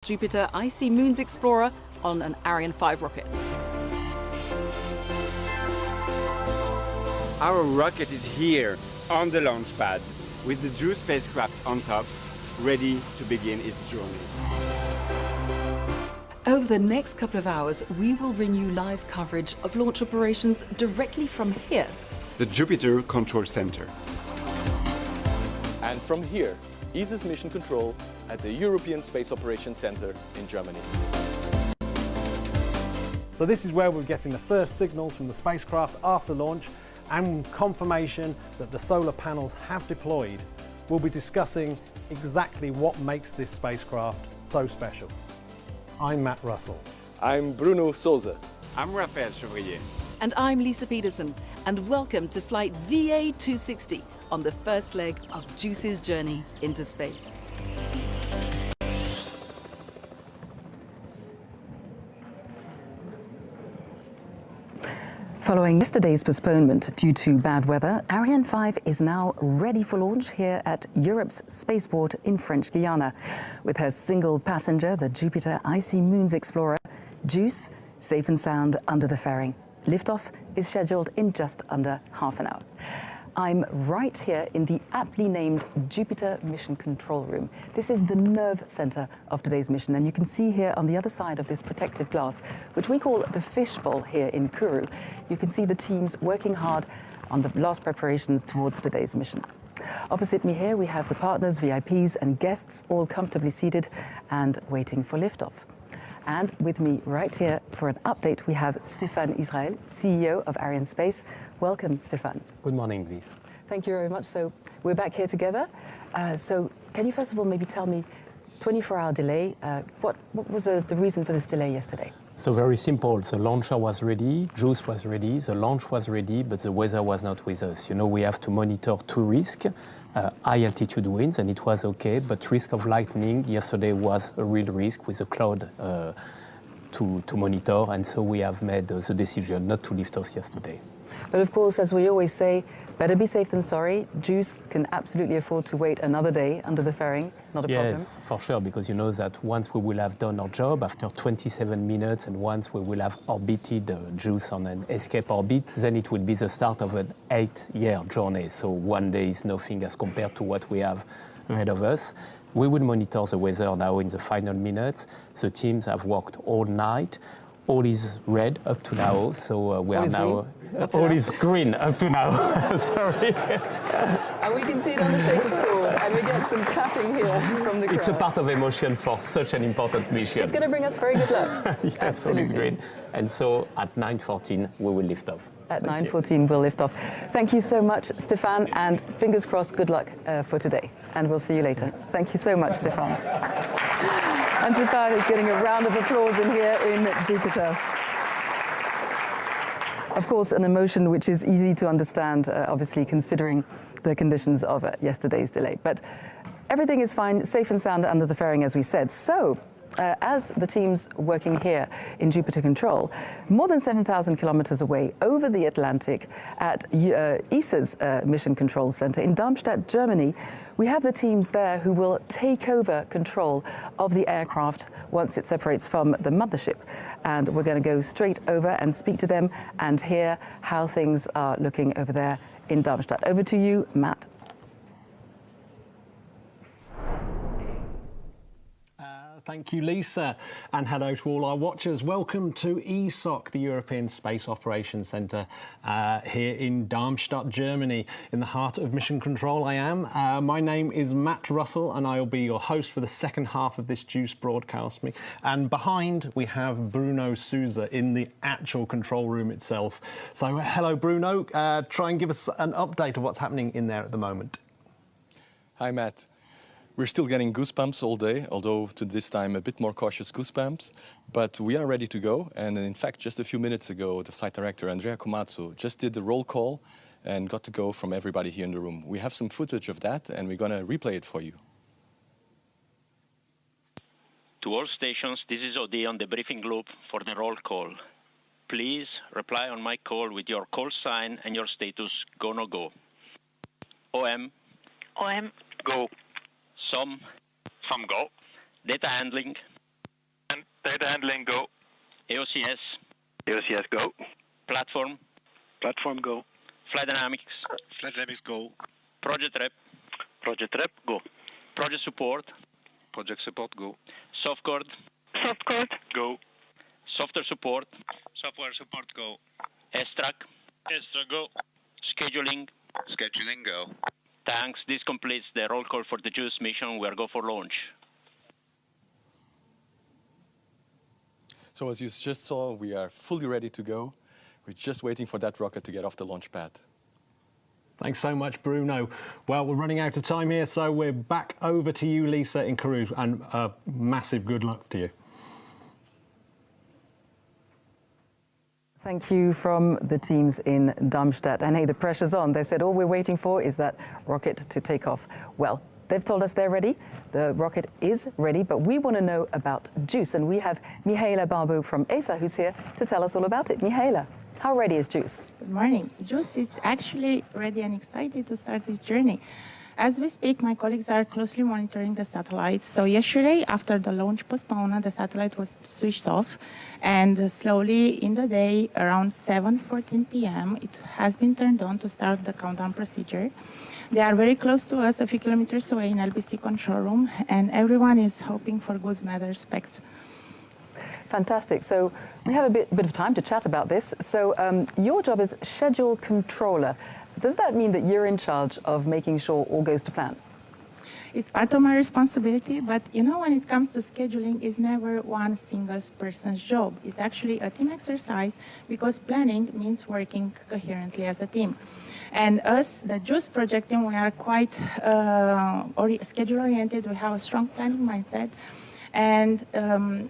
Jupiter Icy Moons Explorer on an Ariane 5 rocket. Our rocket is here on the launch pad with the JUICE spacecraft on top, ready to begin its journey. Over the next couple of hours, we will bring you live coverage of launch operations directly from here, The Jupiter Control Center. And from here, ESA's mission control at the European Space Operations Center in Germany. So this is where we're getting the first signals from the spacecraft after launch and confirmation that the solar panels have deployed. We'll be discussing exactly what makes this spacecraft so special. I'm Matt Russell. I'm Bruno Souza. I'm Raphael Chevrier. And I'm Lisa Peterson, and welcome to flight VA260 on the first leg of JUICE's journey into space. Following yesterday's postponement due to bad weather, Ariane 5 is now ready for launch here at Europe's Spaceport in French Guiana. With her single passenger, the Jupiter Icy Moons Explorer, JUICE, safe and sound under the fairing. Liftoff is scheduled in just under half an hour. I'm right here in the aptly named Jupiter Mission Control Room. This is the nerve center of today's mission, and you can see here on the other side of this protective glass, which we call the fishbowl here in Kourou, you can see the teams working hard on the last preparations towards today's mission. Opposite me here, we have the partners, VIPs, and guests all comfortably seated and waiting for liftoff. And with me right here for an update, we have Stéphane Israël, CEO of Arianespace. Welcome, Stéphane. Good morning, please. Thank you very much. So we're back here together. So can you first of all maybe tell me, 24-hour delay, what was the reason for this delay yesterday? So very simple. The launcher was ready, JUICE was ready, the launch was ready, but the weather was not with us. You know, we have to monitor two risks. High altitude winds, and it was okay, but risk of lightning yesterday was a real risk with the cloud to monitor, and so we have made the decision not to lift off yesterday. But of course, as we always say, better be safe than sorry. JUICE can absolutely afford to wait another day under the fairing, not a problem. Yes, for sure, because you know that once we will have done our job after 27 minutes and once we will have orbited JUICE on an escape orbit, then it will be the start of an 8-year journey. So one day is nothing as compared to what we have ahead of us. We will monitor the weather now in the final minutes. The teams have worked all night. All is red up to now, so we are now... All is green up to now, sorry. And we can see it on the status quo, and we get some clapping here from the crowd. It's a part of emotion for such an important mission. It's going to bring us very good luck. Yes, absolutely. All is green. And so at 9:14, we will lift off. At 9:14, we'll lift off. Thank you so much, Stéphane, and fingers crossed, good luck for today. And we'll see you later. Thank you so much, Stéphane. And Stéphane is getting a round of applause in here in Jupiter. Of course, an emotion which is easy to understand, obviously, considering the conditions of yesterday's delay. But everything is fine, safe and sound under the fairing, as we said. So, as the teams working here in Jupiter Control, more than 7,000 kilometers away over the Atlantic at ESA's Mission Control Center in Darmstadt, Germany, we have the teams there who will take over control of the aircraft once it separates from the mothership. And we're going to go straight over and speak to them and hear how things are looking over there in Darmstadt. Over to you, Matt. Thank you, Lisa, and hello to all our watchers. Welcome to ESOC, the European Space Operations Center, here in Darmstadt, Germany, in the heart of Mission Control. I am. My name is Matt Russell, and I will be your host for the second half of this JUICE broadcast. And behind, we have Bruno Souza in the actual control room itself. So, hello, Bruno. Try and give us an update of what's happening in there at the moment. Hi, Matt. We're still getting goosebumps all day, although to this time a bit more cautious goosebumps. But we are ready to go. And in fact, just a few minutes ago, the flight director, Andrea Komatsu, just did the roll call and got to go from everybody here in the room. We have some footage of that, and we're going to replay it for you. To all stations, this is OD on the briefing loop for the roll call. Please reply on my call with your call sign and your status, go, no go. OM. OM. Go. Some go. Data handling. Data handling, go. AOCS. AOCS, go. Platform. Platform, go. Flight dynamics. Flight dynamics, go. Project rep. Project rep, go. Project support. Project support, go. Softcode. Softcode, go. Software support. Software support, go. S-track. Extra, go. Scheduling. Scheduling, go. Thanks. This completes the roll call for the JUICE mission. We are go for launch. So as you just saw, we are fully ready to go. We're just waiting for that rocket to get off the launch pad. Thanks so much, Bruno. Well, we're running out of time here, so we're back over to you, Lisa, in Kourou, and massive good luck to you. Thank you from the teams in Darmstadt. And hey, the pressure's on. They said all we're waiting for is that rocket to take off. Well, they've told us they're ready. The rocket is ready, but we want to know about JUICE. And we have Mihaela Barbu from ESA who's here to tell us all about it. Mihaela, how ready is JUICE? Good morning. JUICE is actually ready and excited to start this journey. As we speak, my colleagues are closely monitoring the satellite. So yesterday, after the launch postponement, the satellite was switched off. And slowly in the day, around 7:14 p.m., it has been turned on to start the countdown procedure. They are very close to us, a few kilometers away in LBC control room, and everyone is hoping for good weather specs. Fantastic. So we have a bit of time to chat about this. So your job is schedule controller. Does that mean that you're in charge of making sure all goes to plan? It's part of my responsibility, but you know, when it comes to scheduling, it's never one single person's job. It's actually a team exercise because planning means working coherently as a team. And us, the JUICE project team, we are quite schedule-oriented. We have a strong planning mindset. And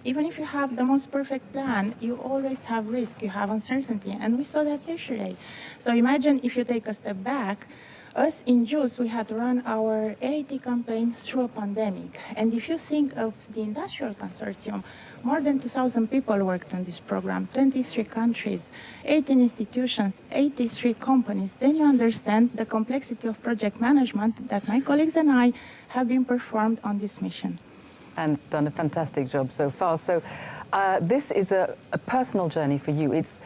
even if you have the most perfect plan, you always have risk, you have uncertainty. And we saw that yesterday. So imagine if you take a step back, us in JUICE, we had to run our AIT campaign through a pandemic. And if you think of the industrial consortium, more than 2,000 people worked on this program, 23 countries, 18 institutions, 83 companies, then you understand the complexity of project management that my colleagues and I have been performed on this mission. And done a fantastic job so far. So this is a personal journey for you. It's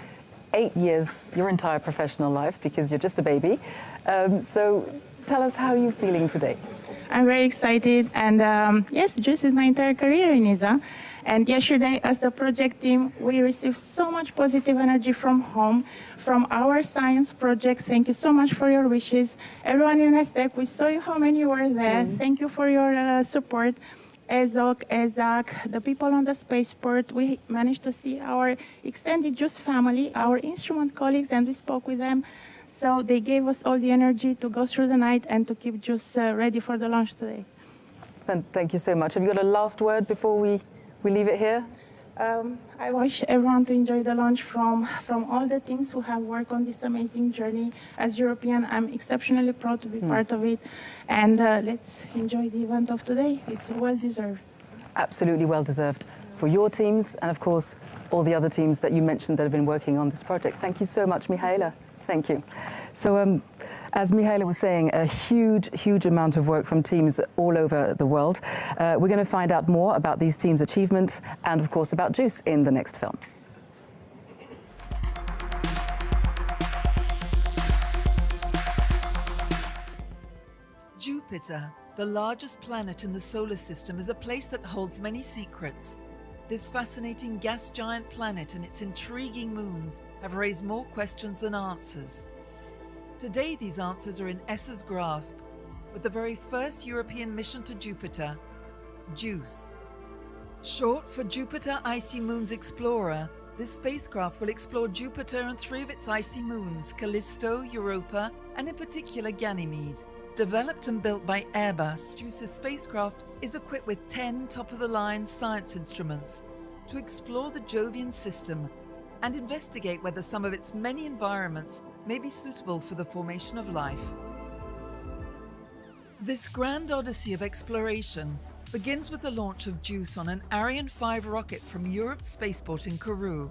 8 years, your entire professional life, because you're just a baby. So tell us how you're feeling today. I'm very excited, and yes, JUICE is my entire career in ESA. And yesterday, as the project team, we received so much positive energy from home, from our science project. Thank you so much for your wishes. Everyone in ESTEC, we saw you how many were there. Thank you for your support. ESOC, ESAC, the people on the Spaceport, we managed to see our extended JUICE family, our instrument colleagues, and we spoke with them. So they gave us all the energy to go through the night and to keep JUICE ready for the launch today. Thank you so much. Have you got a last word before we leave it here? I wish everyone to enjoy the launch from all the teams who have worked on this amazing journey. As European, I'm exceptionally proud to be part of it. And let's enjoy the event of today. It's well-deserved. Absolutely well-deserved for your teams and, of course, all the other teams that you mentioned that have been working on this project. Thank you so much, Mihaela. Thank you. So as Mihaela was saying, a huge amount of work from teams all over the world. We're going to find out more about these teams' achievements and, of course, about JUICE in the next film. Jupiter, the largest planet in the solar system, is a place that holds many secrets. This fascinating gas giant planet and its intriguing moons have raised more questions than answers. Today, these answers are in ESA's grasp, with the very first European mission to Jupiter, JUICE. Short for Jupiter Icy Moons Explorer, this spacecraft will explore Jupiter and 3 of its icy moons, Callisto, Europa, and in particular Ganymede. Developed and built by Airbus, JUICE's spacecraft is equipped with 10 top-of-the-line science instruments to explore the Jovian system and investigate whether some of its many environments may be suitable for the formation of life. This grand odyssey of exploration begins with the launch of JUICE on an Ariane 5 rocket from Europe's Spaceport in Kourou,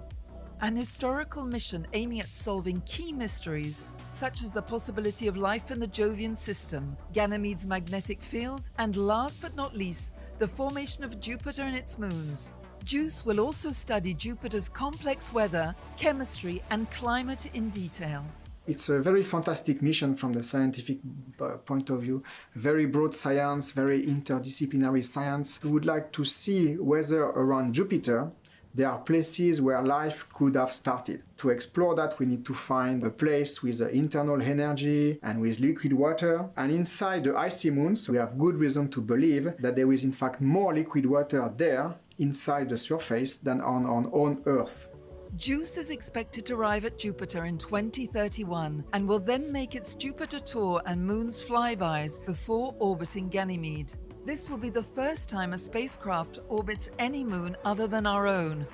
an historical mission aiming at solving key mysteries such as the possibility of life in the Jovian system, Ganymede's magnetic field, and last but not least, the formation of Jupiter and its moons. JUICE will also study Jupiter's complex weather, chemistry and climate in detail. It's a very fantastic mission from the scientific point of view. Very broad science, very interdisciplinary science. We would like to see whether around Jupiter there are places where life could have started. To explore that, we need to find a place with internal energy and with liquid water. And inside the icy moons, we have good reason to believe that there is in fact more liquid water there inside the surface than on our own Earth. JUICE is expected to arrive at Jupiter in 2031 and will then make its Jupiter tour and moon's flybys before orbiting Ganymede. This will be the first time a spacecraft orbits any moon other than our own.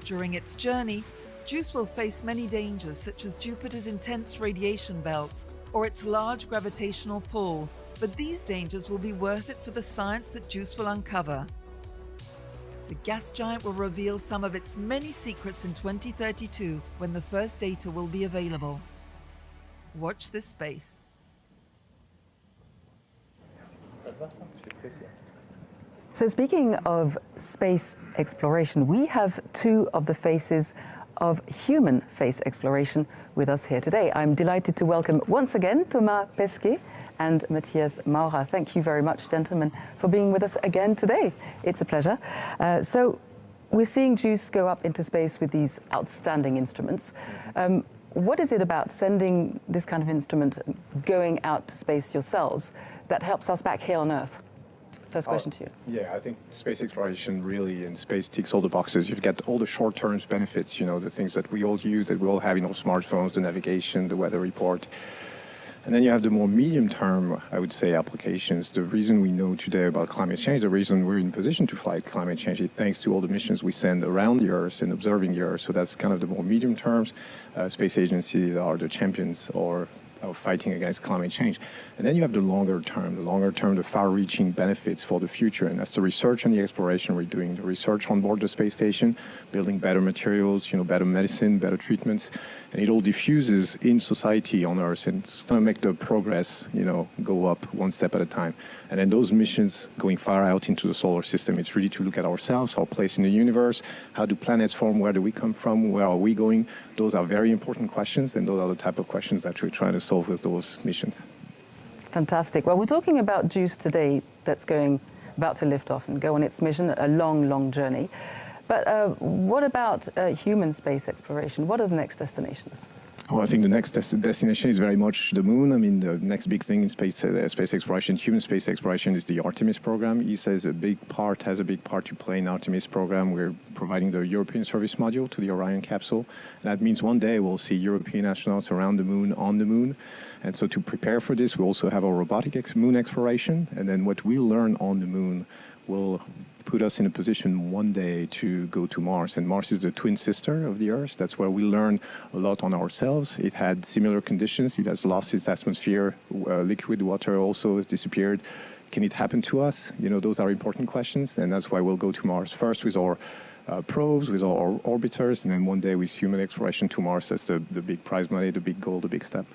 During its journey, JUICE will face many dangers such as Jupiter's intense radiation belts or its large gravitational pull, but these dangers will be worth it for the science that JUICE will uncover. The gas giant will reveal some of its many secrets in 2032 when the first data will be available. Watch this space. So speaking of space exploration, we have two of the faces of human space exploration with us here today. I'm delighted to welcome once again Thomas Pesquet and Matthias Maurer. Thank you very much, gentlemen, for being with us again today. It's a pleasure. So we're seeing JUICE go up into space with these outstanding instruments. What is it about sending this kind of instrument, going out to space yourselves, that helps us back here on Earth? First question to you. Yeah, I think space exploration really in space ticks all the boxes. You've got all the short-term benefits, you know, the things that we all use, that we all have in our smartphones, the navigation, the weather report. And then you have the more medium-term, I would say, applications. The reason we know today about climate change, the reason we're in position to fight climate change is thanks to all the missions we send around the Earth and observing the Earth. So that's kind of the more medium terms. Space agencies are the champions of fighting against climate change. And then you have the longer term, the far-reaching benefits for the future. And that's the research and the exploration we're doing, the research on board the space station, building better materials, you know, better medicine, better treatments. And it all diffuses in society on Earth, and it's going to make the progress, you know, go up one step at a time. And then those missions going far out into the solar system, it's really to look at ourselves, our place in the universe, how do planets form, where do we come from, where are we going? Those are very important questions, and those are the type of questions that we're trying to solve with those missions. Fantastic. Well, we're talking about JUICE today that's about to lift off and go on its mission, a long, long journey. But what about human space exploration? What are the next destinations? Well, I think the next destination is very much the moon. I mean, the next big thing in space exploration, human space exploration, is the Artemis program. ESA has a big part to play in the Artemis program. We're providing the European service module to the Orion capsule. And that means one day we'll see European astronauts around the moon, on the moon. And so to prepare for this, we also have our robotic moon exploration. And then what we learn on the moon will put us in a position one day to go to Mars. And Mars is the twin sister of the Earth. That's where we learn a lot on ourselves. It had similar conditions. It has lost its atmosphere. Liquid water also has disappeared. Can it happen to us? You know, those are important questions. And that's why we'll go to Mars first with our probes, with our orbiters, and then one day with human exploration to Mars. That's the big prize money, the big goal, the big step.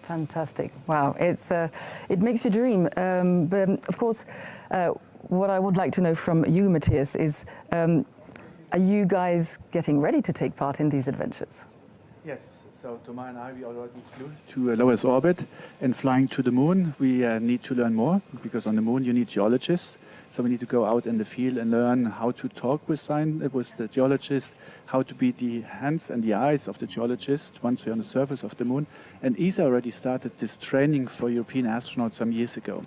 Fantastic. Wow. It makes you dream. But of course, what I would like to know from you, Matthias, is are you guys getting ready to take part in these adventures? Yes, so Thomas and I, we already flew to a low Earth orbit, and flying to the moon, we need to learn more, because on the moon you need geologists. So we need to go out in the field and learn how to talk with the geologist, how to be the hands and the eyes of the geologist once we're on the surface of the moon. And ESA already started this training for European astronauts some years ago.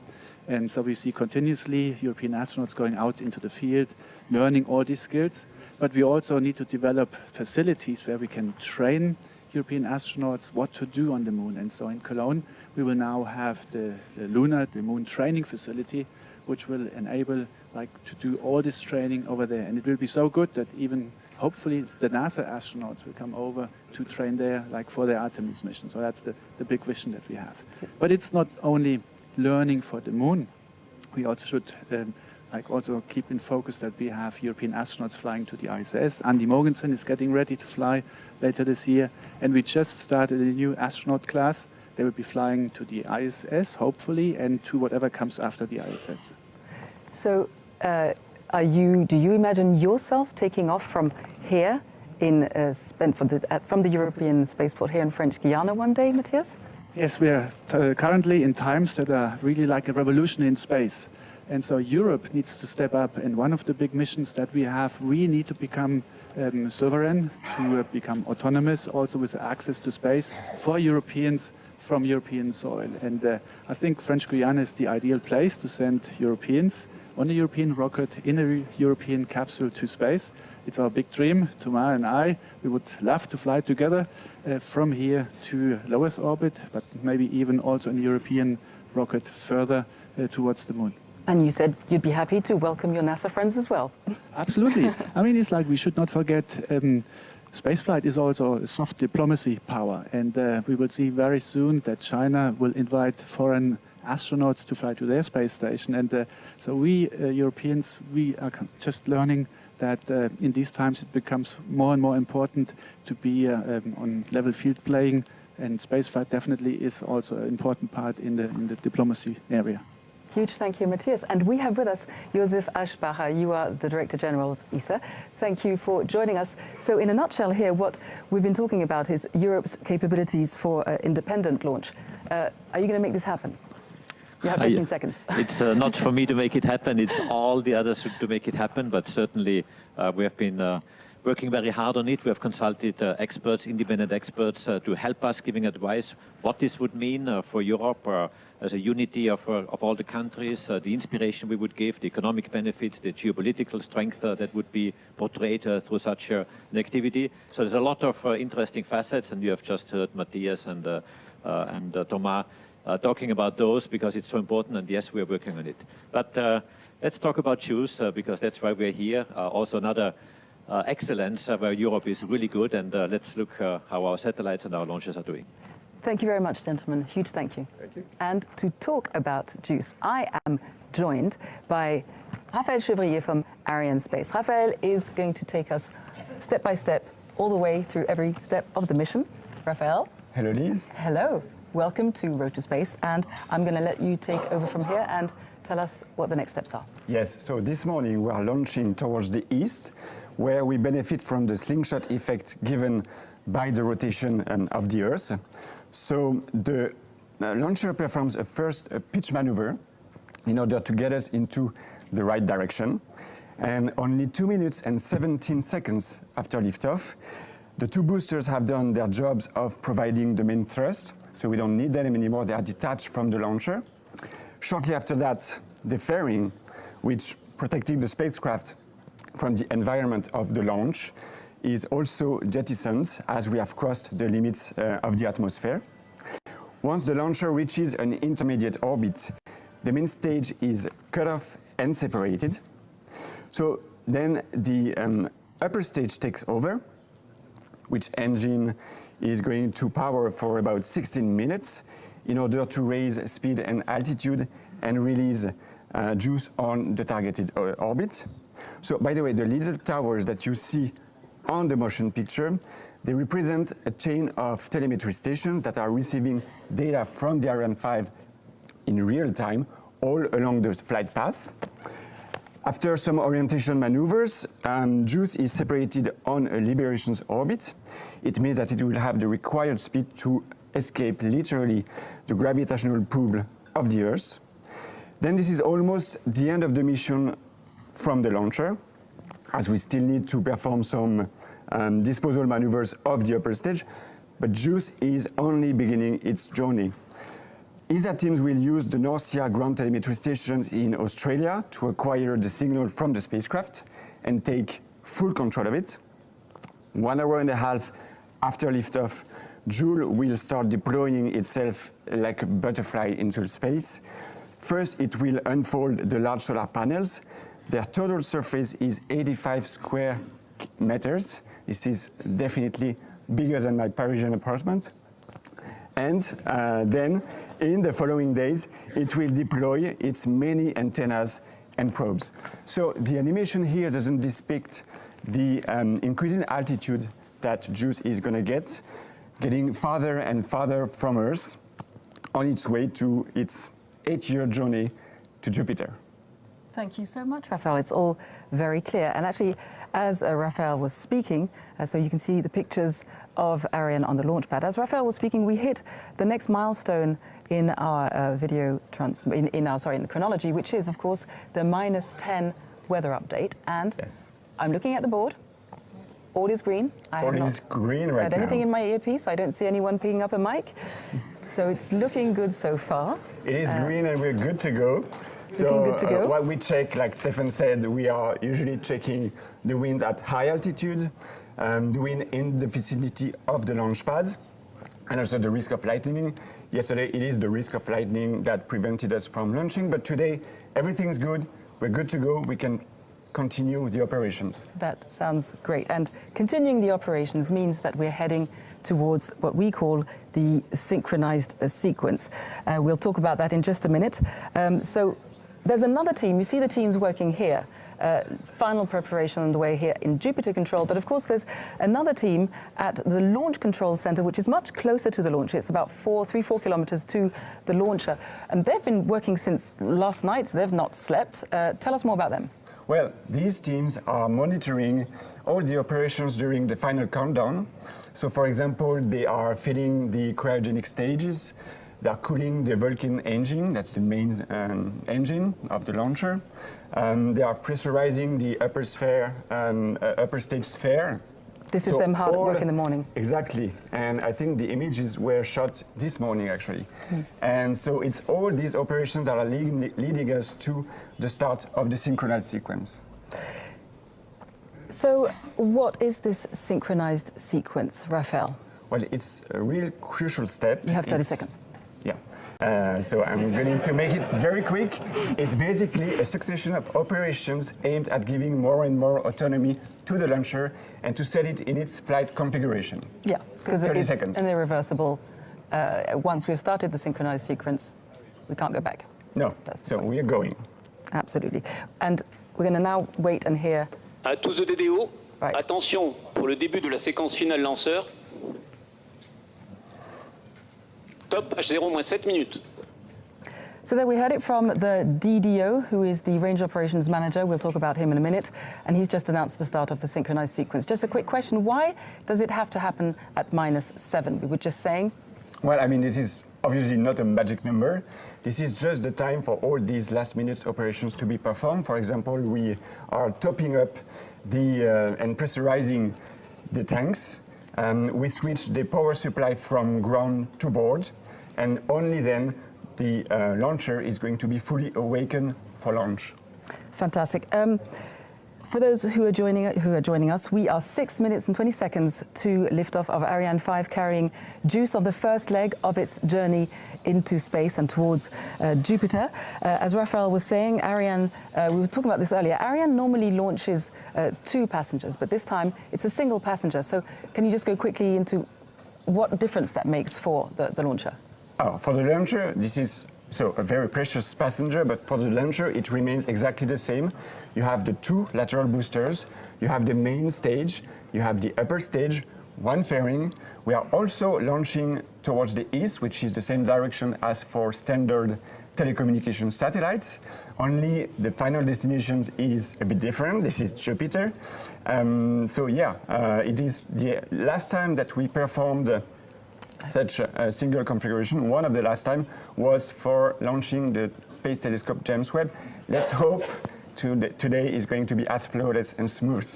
And so we see continuously European astronauts going out into the field, learning all these skills. But we also need to develop facilities where we can train European astronauts what to do on the moon. And so in Cologne, we will now have the moon training facility, which will enable to do all this training over there. And it will be so good that even hopefully the NASA astronauts will come over to train there, for their Artemis mission. So that's the big vision that we have. But it's not only learning for the moon. We also should also keep in focus that we have European astronauts flying to the ISS. Andy Mogensen is getting ready to fly later this year. And we just started a new astronaut class. They will be flying to the ISS, hopefully, and to whatever comes after the ISS. So do you imagine yourself taking off from here from the European spaceport here in French Guiana one day, Matthias? Yes, we are currently in times that are really like a revolution in space. And so Europe needs to step up. And one of the big missions that we have, we need to become sovereign, to become autonomous, also with access to space for Europeans from European soil. And I think French Guiana is the ideal place to send Europeans on a European rocket in a European capsule to space. It's our big dream. Thomas and I, we would love to fly together from here to low Earth orbit, but maybe even also in a European rocket further towards the moon. And you said you'd be happy to welcome your NASA friends as well. Absolutely. I mean, it's like we should not forget spaceflight is also a soft diplomacy power. And we will see very soon that China will invite foreign astronauts to fly to their space station. And so we Europeans, we are just learning that in these times it becomes more and more important to be on level field playing. And spaceflight definitely is also an important part in the diplomacy area. Huge thank you, Matthias. And we have with us Josef Aschbacher. You are the Director General of ESA. Thank you for joining us. So in a nutshell here, what we've been talking about is Europe's capabilities for independent launch. Are you going to make this happen? You have 15 seconds. It's not for me to make it happen. It's all the others to make it happen. But certainly we have been working very hard on it. We have consulted experts, independent experts, to help us giving advice what this would mean for Europe as a unity of all the countries, the inspiration we would give, the economic benefits, the geopolitical strength that would be portrayed through such an activity. So there's a lot of interesting facets, and you have just heard Matthias and Thomas talking about those because it's so important, and yes, we are working on it. But let's talk about JUICE because that's why we're here. Also another excellence where Europe is really good, and let's look how our satellites and our launches are doing. Thank you very much, gentlemen. Huge thank you. Thank you. And to talk about JUICE, I am joined by Raphaël Chevrier from Ariane Space. Raphaël is going to take us step by step all the way through every step of the mission. Raphaël. Hello, Liz. Hello. Welcome to Road to Space, and I'm going to let you take over from here and tell us what the next steps are. Yes, so this morning we are launching towards the east, where we benefit from the slingshot effect given by the rotation of the Earth. So the launcher performs a first pitch maneuver in order to get us into the right direction. And only 2 minutes and 17 seconds after liftoff, the two boosters have done their jobs of providing the main thrust, so we don't need them anymore, they are detached from the launcher. Shortly after that, the fairing, which protected the spacecraft from the environment of the launch, is also jettisoned as we have crossed the limits of the atmosphere. Once the launcher reaches an intermediate orbit, the main stage is cut off and separated. So then the upper stage takes over, which engine is going to power for about 16 minutes in order to raise speed and altitude and release juice on the targeted orbit. So, by the way, the little towers that you see on the motion picture, they represent a chain of telemetry stations that are receiving data from the Ariane 5 in real time all along the flight path. After some orientation maneuvers, JUICE is separated on a liberations orbit. It means that it will have the required speed to escape literally the gravitational pull of the Earth. Then this is almost the end of the mission from the launcher, as we still need to perform some disposal maneuvers of the upper stage, but JUICE is only beginning its journey. ESA teams will use the Norcia ground telemetry stations in Australia to acquire the signal from the spacecraft and take full control of it. 1 hour and a half after liftoff, Joule will start deploying itself like a butterfly into space. First, it will unfold the large solar panels. Their total surface is 85 square meters. This is definitely bigger than my Parisian apartment. And then, in the following days, it will deploy its many antennas and probes. So the animation here doesn't depict the increasing altitude that JUICE is going to get, getting farther and farther from Earth on its way to its 8-year journey to Jupiter. Thank you so much, Raphael. It's all very clear. And actually, as Raphael was speaking, so you can see the pictures of Ariane on the launch pad. As Raphael was speaking, we hit the next milestone in our in the chronology, which is, of course, the -10 weather update. And yes. I'm looking at the board. All is green. I All have is green right had anything now. in my earpiece. I don't see anyone picking up a mic. So it's looking good so far. It is green and we're good to go. Looking good to go. What we check, like Stefan said, we are usually checking the wind at high altitude, the wind in the vicinity of the launch pad, and also the risk of lightning. Yesterday, it is the risk of lightning that prevented us from launching, but today, everything's good. We're good to go. We can continue the operations. That sounds great. And continuing the operations means that we're heading towards what we call the synchronized sequence. We'll talk about that in just a minute. So there's another team. You see the teams working here. Final preparation on the way here in Jupiter Control. But of course, there's another team at the Launch Control Center, which is much closer to the launch. It's about 3-4 kilometers to the launcher. And they've been working since last night. So they've not slept. Tell us more about them. Well, these teams are monitoring all the operations during the final countdown. So, for example, they are filling the cryogenic stages. They are cooling the Vulcan engine, that's the main engine of the launcher. They are pressurizing the upper stage sphere. This is them hard at work in the morning. Exactly, and I think the images were shot this morning actually. And so it's all these operations that are leading us to the start of the synchronized sequence. So what is this synchronized sequence, Raphael? Well, it's a real crucial step. You have 30 seconds. Yeah, so I'm going to make it very quick. It's basically a succession of operations aimed at giving more and more autonomy to the launcher and to set it in its flight configuration. Yeah, because 30 it's seconds. an irreversible. Once we've started the synchronized sequence, we can't go back. No, so we are going. Absolutely. And we're going to now wait and hear. À tous de DDO, attention pour le début de la séquence finale lanceur. Top H0 -7 minutes. So there we heard it from the DDO, who is the Range Operations Manager. We'll talk about him in a minute. And he's just announced the start of the synchronized sequence. Just a quick question, why does it have to happen at -7? We were just saying. Well, I mean, this is obviously not a magic number. This is just the time for all these last minute operations to be performed. For example, we are topping up and pressurizing the tanks. We switch the power supply from ground to board, and only then the launcher is going to be fully awakened for launch. Fantastic. For those who are joining us, we are 6 minutes and 20 seconds to liftoff of Ariane 5, carrying JUICE on the first leg of its journey into space and towards Jupiter. As Raphael was saying, Ariane, we were talking about this earlier, Ariane normally launches 2 passengers, but this time it's a single passenger. So can you just go quickly into what difference that makes for the launcher? Oh, for the launcher, this is a very precious passenger, but for the launcher, it remains exactly the same. You have the 2 lateral boosters, you have the main stage, you have the upper stage, 1 fairing. We are also launching towards the east, which is the same direction as for standard telecommunication satellites. Only the final destination is a bit different. This is Jupiter. It is the last time that we performed such a single configuration. One of the last time was for launching the Space Telescope James Webb. Let's hope today is going to be as flawless and smooth.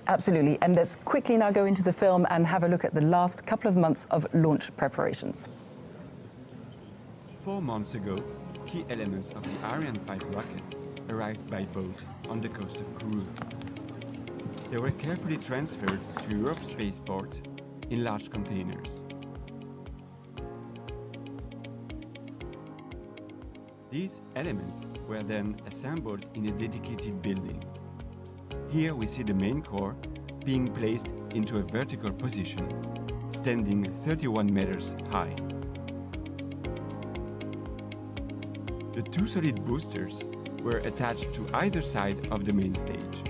Absolutely. And let's quickly now go into the film and have a look at the last couple of months of launch preparations. 4 months ago, key elements of the Ariane 5 rocket arrived by boat on the coast of Kourou. They were carefully transferred to Europe's Spaceport in large containers. These elements were then assembled in a dedicated building. Here we see the main core being placed into a vertical position, standing 31 meters high. The 2 solid boosters were attached to either side of the main stage.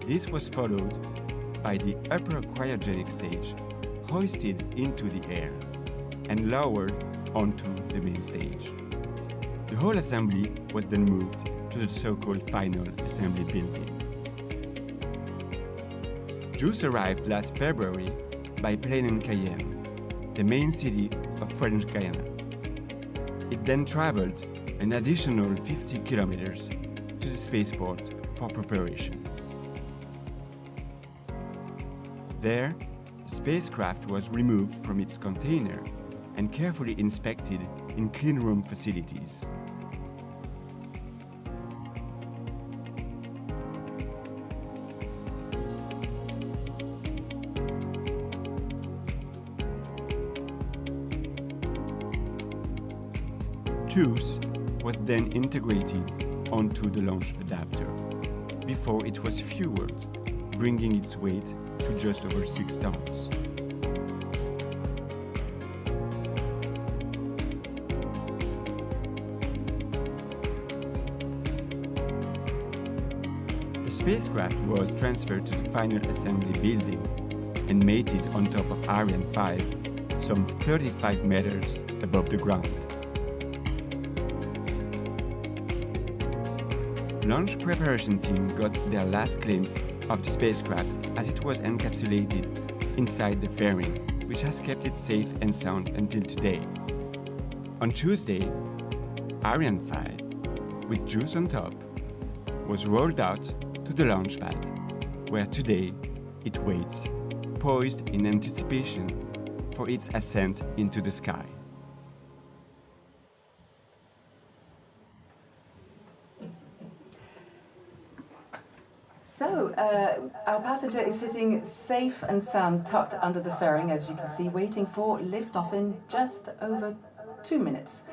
This was followed by the upper cryogenic stage, hoisted into the air and lowered onto the main stage. The whole assembly was then moved to the so-called final assembly building. JUICE arrived last February by plane in Cayenne, the main city of French Guiana. It then traveled an additional 50 kilometers to the spaceport for preparation. There, the spacecraft was removed from its container and carefully inspected in clean room facilities. JUICE was then integrated onto the launch adapter before it was fueled, bringing its weight to just over 6 tons. The spacecraft was transferred to the final assembly building and mated on top of Ariane 5, some 35 meters above the ground. Launch preparation team got their last glimpse of the spacecraft as it was encapsulated inside the fairing, which has kept it safe and sound until today. On Tuesday, Ariane 5, with JUICE on top, was rolled out to the launch pad, where today it waits, poised in anticipation for its ascent into the sky. So, our passenger is sitting safe and sound, tucked under the fairing, as you can see, waiting for liftoff in just over 2 minutes.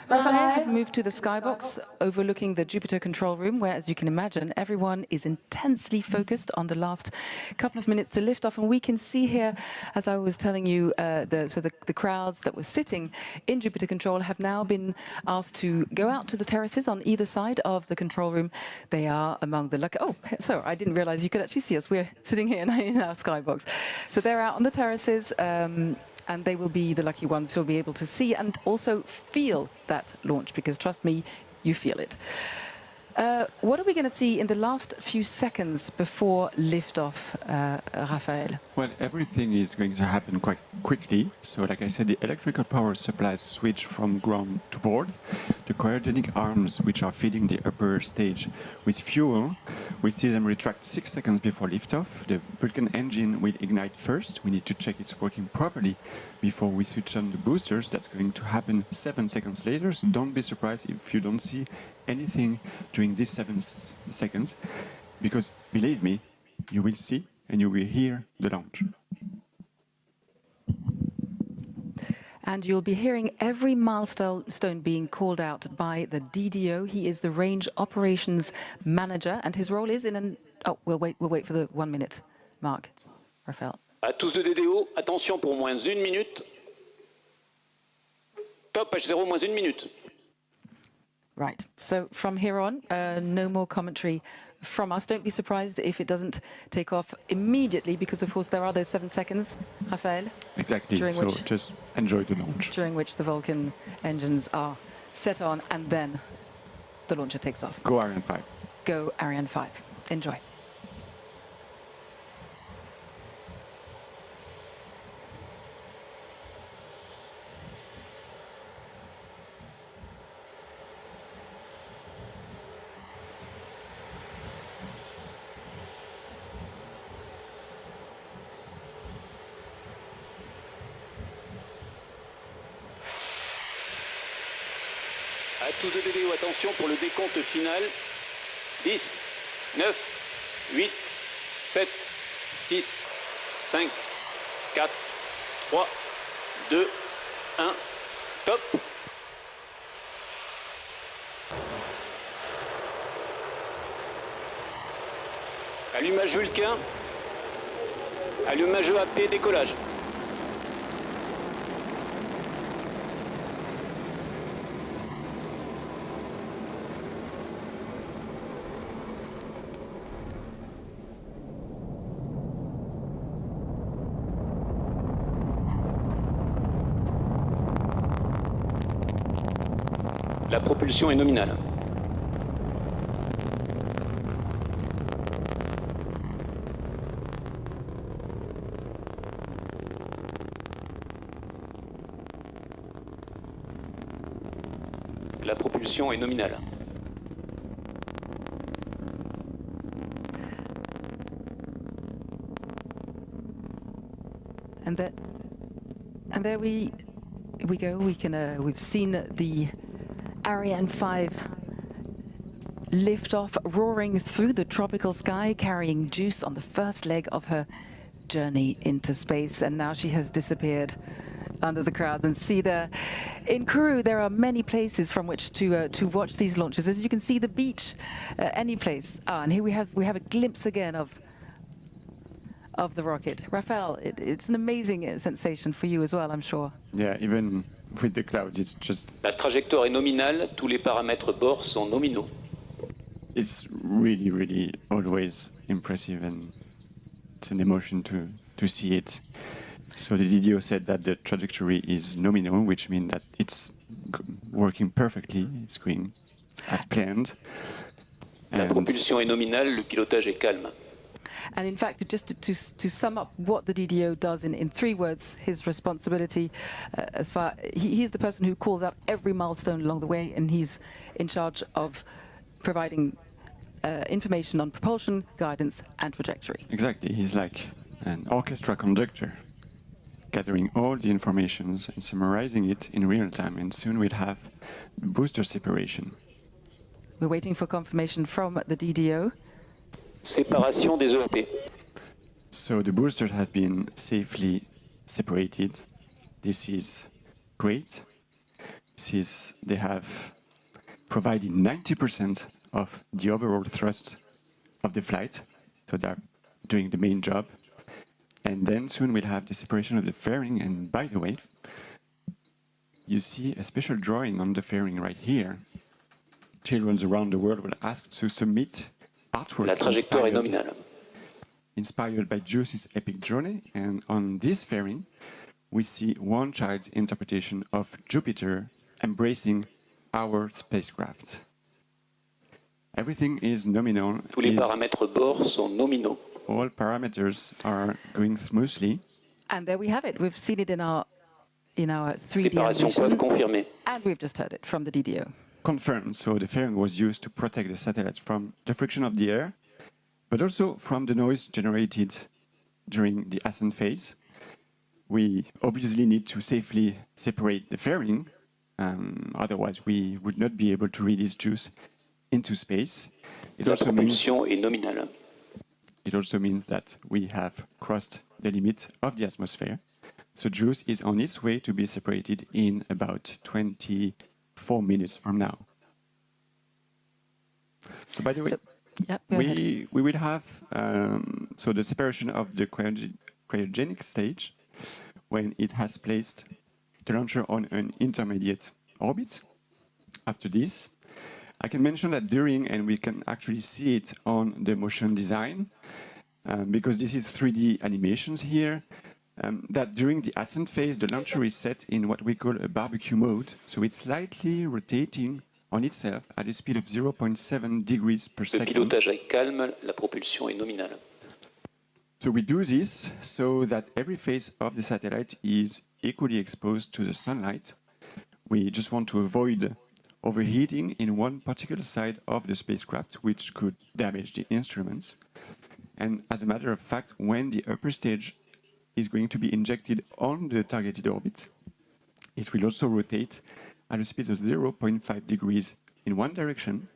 Raphael and I have moved to the skybox overlooking the Jupiter control room, where, as you can imagine, everyone is intensely focused on the last couple of minutes to lift off. And we can see here, as I was telling you, the crowds that were sitting in Jupiter control have now been asked to go out to the terraces on either side of the control room. They are among the lucky... Oh, so I didn't realize you could actually see us. We're sitting here in our skybox. So they're out on the terraces. And they will be the lucky ones who'll be able to see and also feel that launch, because trust me, you feel it. What are we going to see in the last few seconds before liftoff, Raphael? Well, everything is going to happen quite quickly. So, like I said, the electrical power supplies switch from ground to board. The cryogenic arms, which are feeding the upper stage with fuel, we see them retract 6 seconds before liftoff. The Vulcan engine will ignite first. We need to check it's working properly before we switch on the boosters. That's going to happen 7 seconds later. So don't be surprised if you don't see anything during these 7 seconds, because believe me, you will see and you will hear the launch. And you'll be hearing every milestone being called out by the DDO. He is the Range Operations Manager, and his role is in an... Oh, we'll wait for the 1 minute mark. Raphael. À tous de DDO, attention pour moins 1 minute. Top H0 moins 1 minute. Right, so from here on, no more commentary from us. Don't be surprised if it doesn't take off immediately, because of course there are those 7 seconds, Raphael. Exactly, so just enjoy the launch. During which the Vulcan engines are set on, and then the launcher takes off. Go Ariane 5. Go Ariane 5. Enjoy. À tous de DDO, attention pour le décompte final. 10, 9, 8, 7, 6, 5, 4, 3, 2, 1, top. Allumage Vulcain. Allumage AP, décollage. La propulsion est nominale. La propulsion est nominale. And there we go. We've seen the Ariane 5 lift off, roaring through the tropical sky, carrying Juice on the first leg of her journey into space. And now she has disappeared under the crowd. And see there, in Kourou, there are many places from which to watch these launches. As you can see, the beach, any place. And here we have a glimpse again of the rocket. Raphael, it's an amazing sensation for you as well, I'm sure. Yeah, even with the clouds, it's just... La trajectoire est nominale, tous les paramètres bord sont nominaux. It's really, really always impressive, and it's an emotion to see it. So the DDO said that the trajectory is nominal, which means that it's working perfectly, it's going as planned. La propulsion est nominale, le pilotage est calme. And in fact, just to sum up what the DDO does in 3 words, his responsibility, he's the person who calls out every milestone along the way, and he's in charge of providing information on propulsion, guidance, and trajectory. Exactly, he's like an orchestra conductor, gathering all the informations and summarizing it in real time, and soon we'll have booster separation. We're waiting for confirmation from the DDO. Séparation des EAP. So the boosters have been safely separated. This is great. They have provided 90% of the overall thrust of the flight, so they're doing the main job. And then soon we'll have the separation of the fairing. And by the way, you see a special drawing on the fairing right here. Children around the world will ask to submit artwork La trajectoire est nominale. Inspired by Juice's epic journey, and on this fairing, we see one child's interpretation of Jupiter embracing our spacecraft. Everything is nominal. Tous les paramètres bord sont nominaux. All parameters are going smoothly. And there we have it. We've seen it in our 3D Séparation preuve confirmée. and we've just heard it from the DDO. Confirmed. So the fairing was used to protect the satellites from the friction of the air, but also from the noise generated during the ascent phase. We obviously need to safely separate the fairing, otherwise we would not be able to release Juice into space. It also means that we have crossed the limit of the atmosphere. So Juice is on its way to be separated in about 24 minutes from now. So by the way, we will have so the separation of the cryogenic stage when it has placed the launcher on an intermediate orbit. After this, I can mention that during, and we can actually see it on the motion design, because this is 3D animations here, that during the ascent phase, the launcher is set in what we call a barbecue mode. So it's slightly rotating on itself at a speed of 0.7 degrees per second. Le pilotage est calme, la propulsion est nominale. So we do this so that every face of the satellite is equally exposed to the sunlight. We just want to avoid overheating in one particular side of the spacecraft, which could damage the instruments. And as a matter of fact, when the upper stage is going to be injected on the targeted orbit, it will also rotate at a speed of 0.5 degrees in one direction,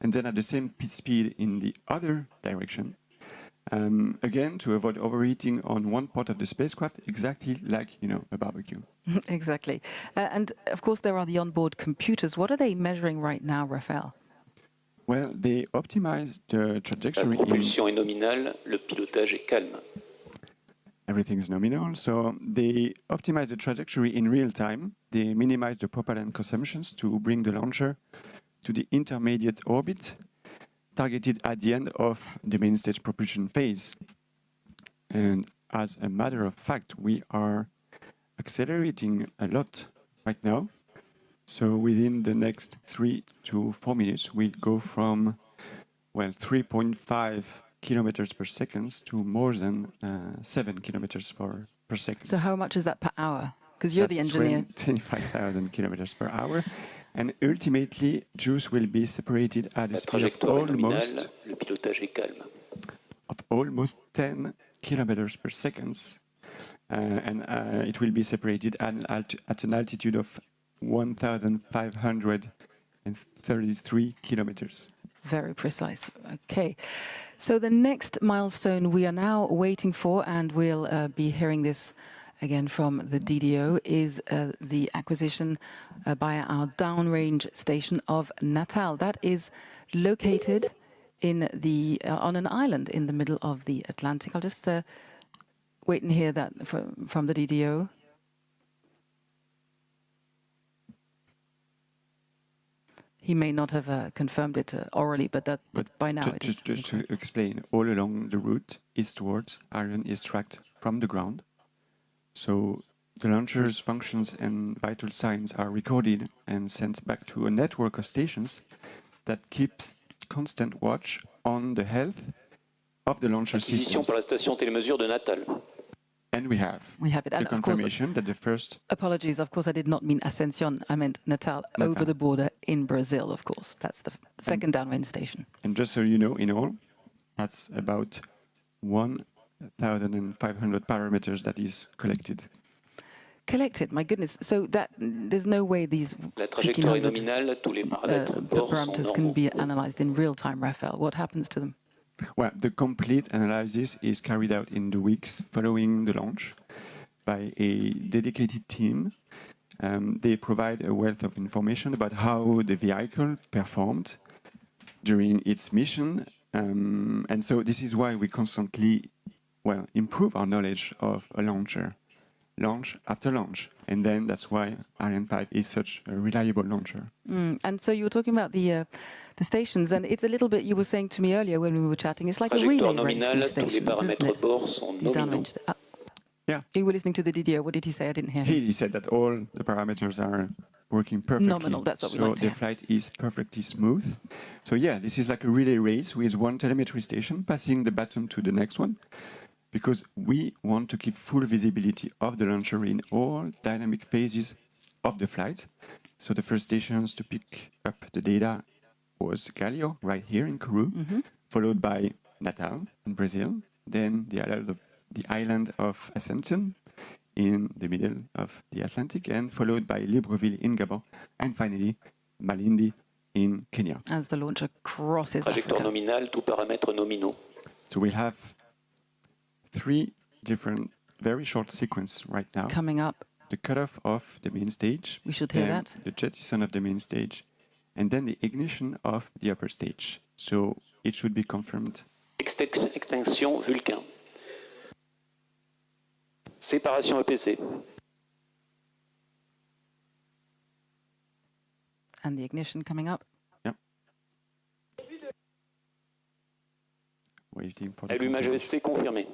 and then at the same speed in the other direction. Again, to avoid overheating on one part of the spacecraft, exactly like, a barbecue. Exactly. And of course, there are the onboard computers. What are they measuring right now, Raphael? Well, they optimize the trajectory. La propulsion est nominale, le pilotage est calme. Everything is nominal, so they optimize the trajectory in real time. They minimize the propellant consumptions to bring the launcher to the intermediate orbit, targeted at the end of the main stage propulsion phase. And as a matter of fact, we are accelerating a lot right now. So within the next 3 to 4 minutes, we'll go from, well, 3.5 kilometers per second to more than 7 kilometers per second. So how much is that per hour? Because you're the engineer. 25,000 kilometers per hour. And ultimately, juice will be separated at a speed of almost 10 kilometers per second. And it will be separated at an altitude of 1,533 kilometers. Very precise. Okay. So the next milestone we are now waiting for, and we'll be hearing this again from the DDO, is the acquisition by our downrange station of Natal. That is located in on an island in the middle of the Atlantic. I'll just wait and hear that from the DDO. He may not have confirmed it orally, but by now it is. Just to explain, all along the route eastwards, Ariane is tracked from the ground. So the launcher's functions and vital signs are recorded and sent back to a network of stations that keeps constant watch on the health of the launcher systems. Pour la station télémesure de Natal. And we have it. The confirmation that the first... Apologies, of course, I did not mean Ascension. I meant Natal, over the border in Brazil, of course. That's the second downrange station. And just so you know, in all, that's about 1,500 parameters that is collected. Collected, my goodness. So that there's no way these 1,500 parameters can be analyzed in real time, Raphael. What happens to them? Well, the complete analysis is carried out in the weeks following the launch by a dedicated team. They provide a wealth of information about how the vehicle performed during its mission. And so this is why we constantly, improve our knowledge of a launcher, launch after launch. And then that's why Ariane 5 is such a reliable launcher. And so you were talking about the stations, and it's a little bit, you were saying to me earlier when we were chatting, it's like a relay race, these stations, isn't it? These downrange. Yeah. You were listening to the DDO. What did he say? I didn't hear him. He said that all the parameters are working perfectly. Nominal, that's what we like to So hear. the flight is perfectly smooth. So yeah, this is like a relay race with one telemetry station passing the baton to the next one, because we want to keep full visibility of the launcher in all dynamic phases of the flight. So the first stations to pick up the data was Galileo, right here in Kourou, followed by Natal in Brazil, then the island of Ascent in the middle of the Atlantic, and followed by Libreville in Gabon, and finally Malindi in Kenya. As the launcher crosses Trajectoire Africa. nominale, tout paramètres nominaux. So we'll have 3 different very short sequences right now. Coming up. The cutoff of the main stage. We should hear then that. The jettison of the main stage, and then the ignition of the upper stage. So it should be confirmed. Extinction Vulcain. Séparation EPC. And the ignition coming up. Yep. Waiting for the Allumage ESC confirmé.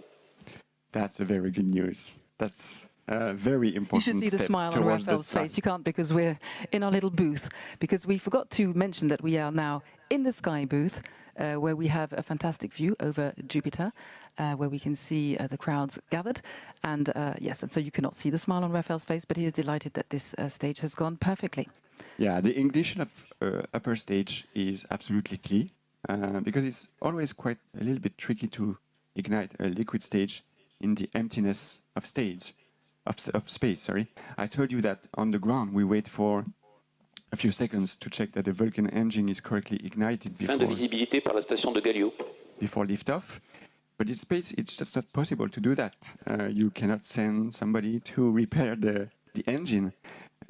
That's a very good news. That's a very important You should see the step smile on towards the Raphael's sun. face. You can't, because we're in our little booth. Because we forgot to mention that we are now in the sky booth, where we have a fantastic view over Jupiter, where we can see the crowds gathered. And yes, and so you cannot see the smile on Raphael's face, but he is delighted that this stage has gone perfectly. Yeah, the ignition of upper stage is absolutely key, because it's always quite a little bit tricky to ignite a liquid stage in the emptiness of space. I told you that on the ground we wait for a few seconds to check that the Vulcan engine is correctly ignited Fin de visibilité par la station de Galileo. before liftoff. But in space, it's just not possible to do that. You cannot send somebody to repair the engine.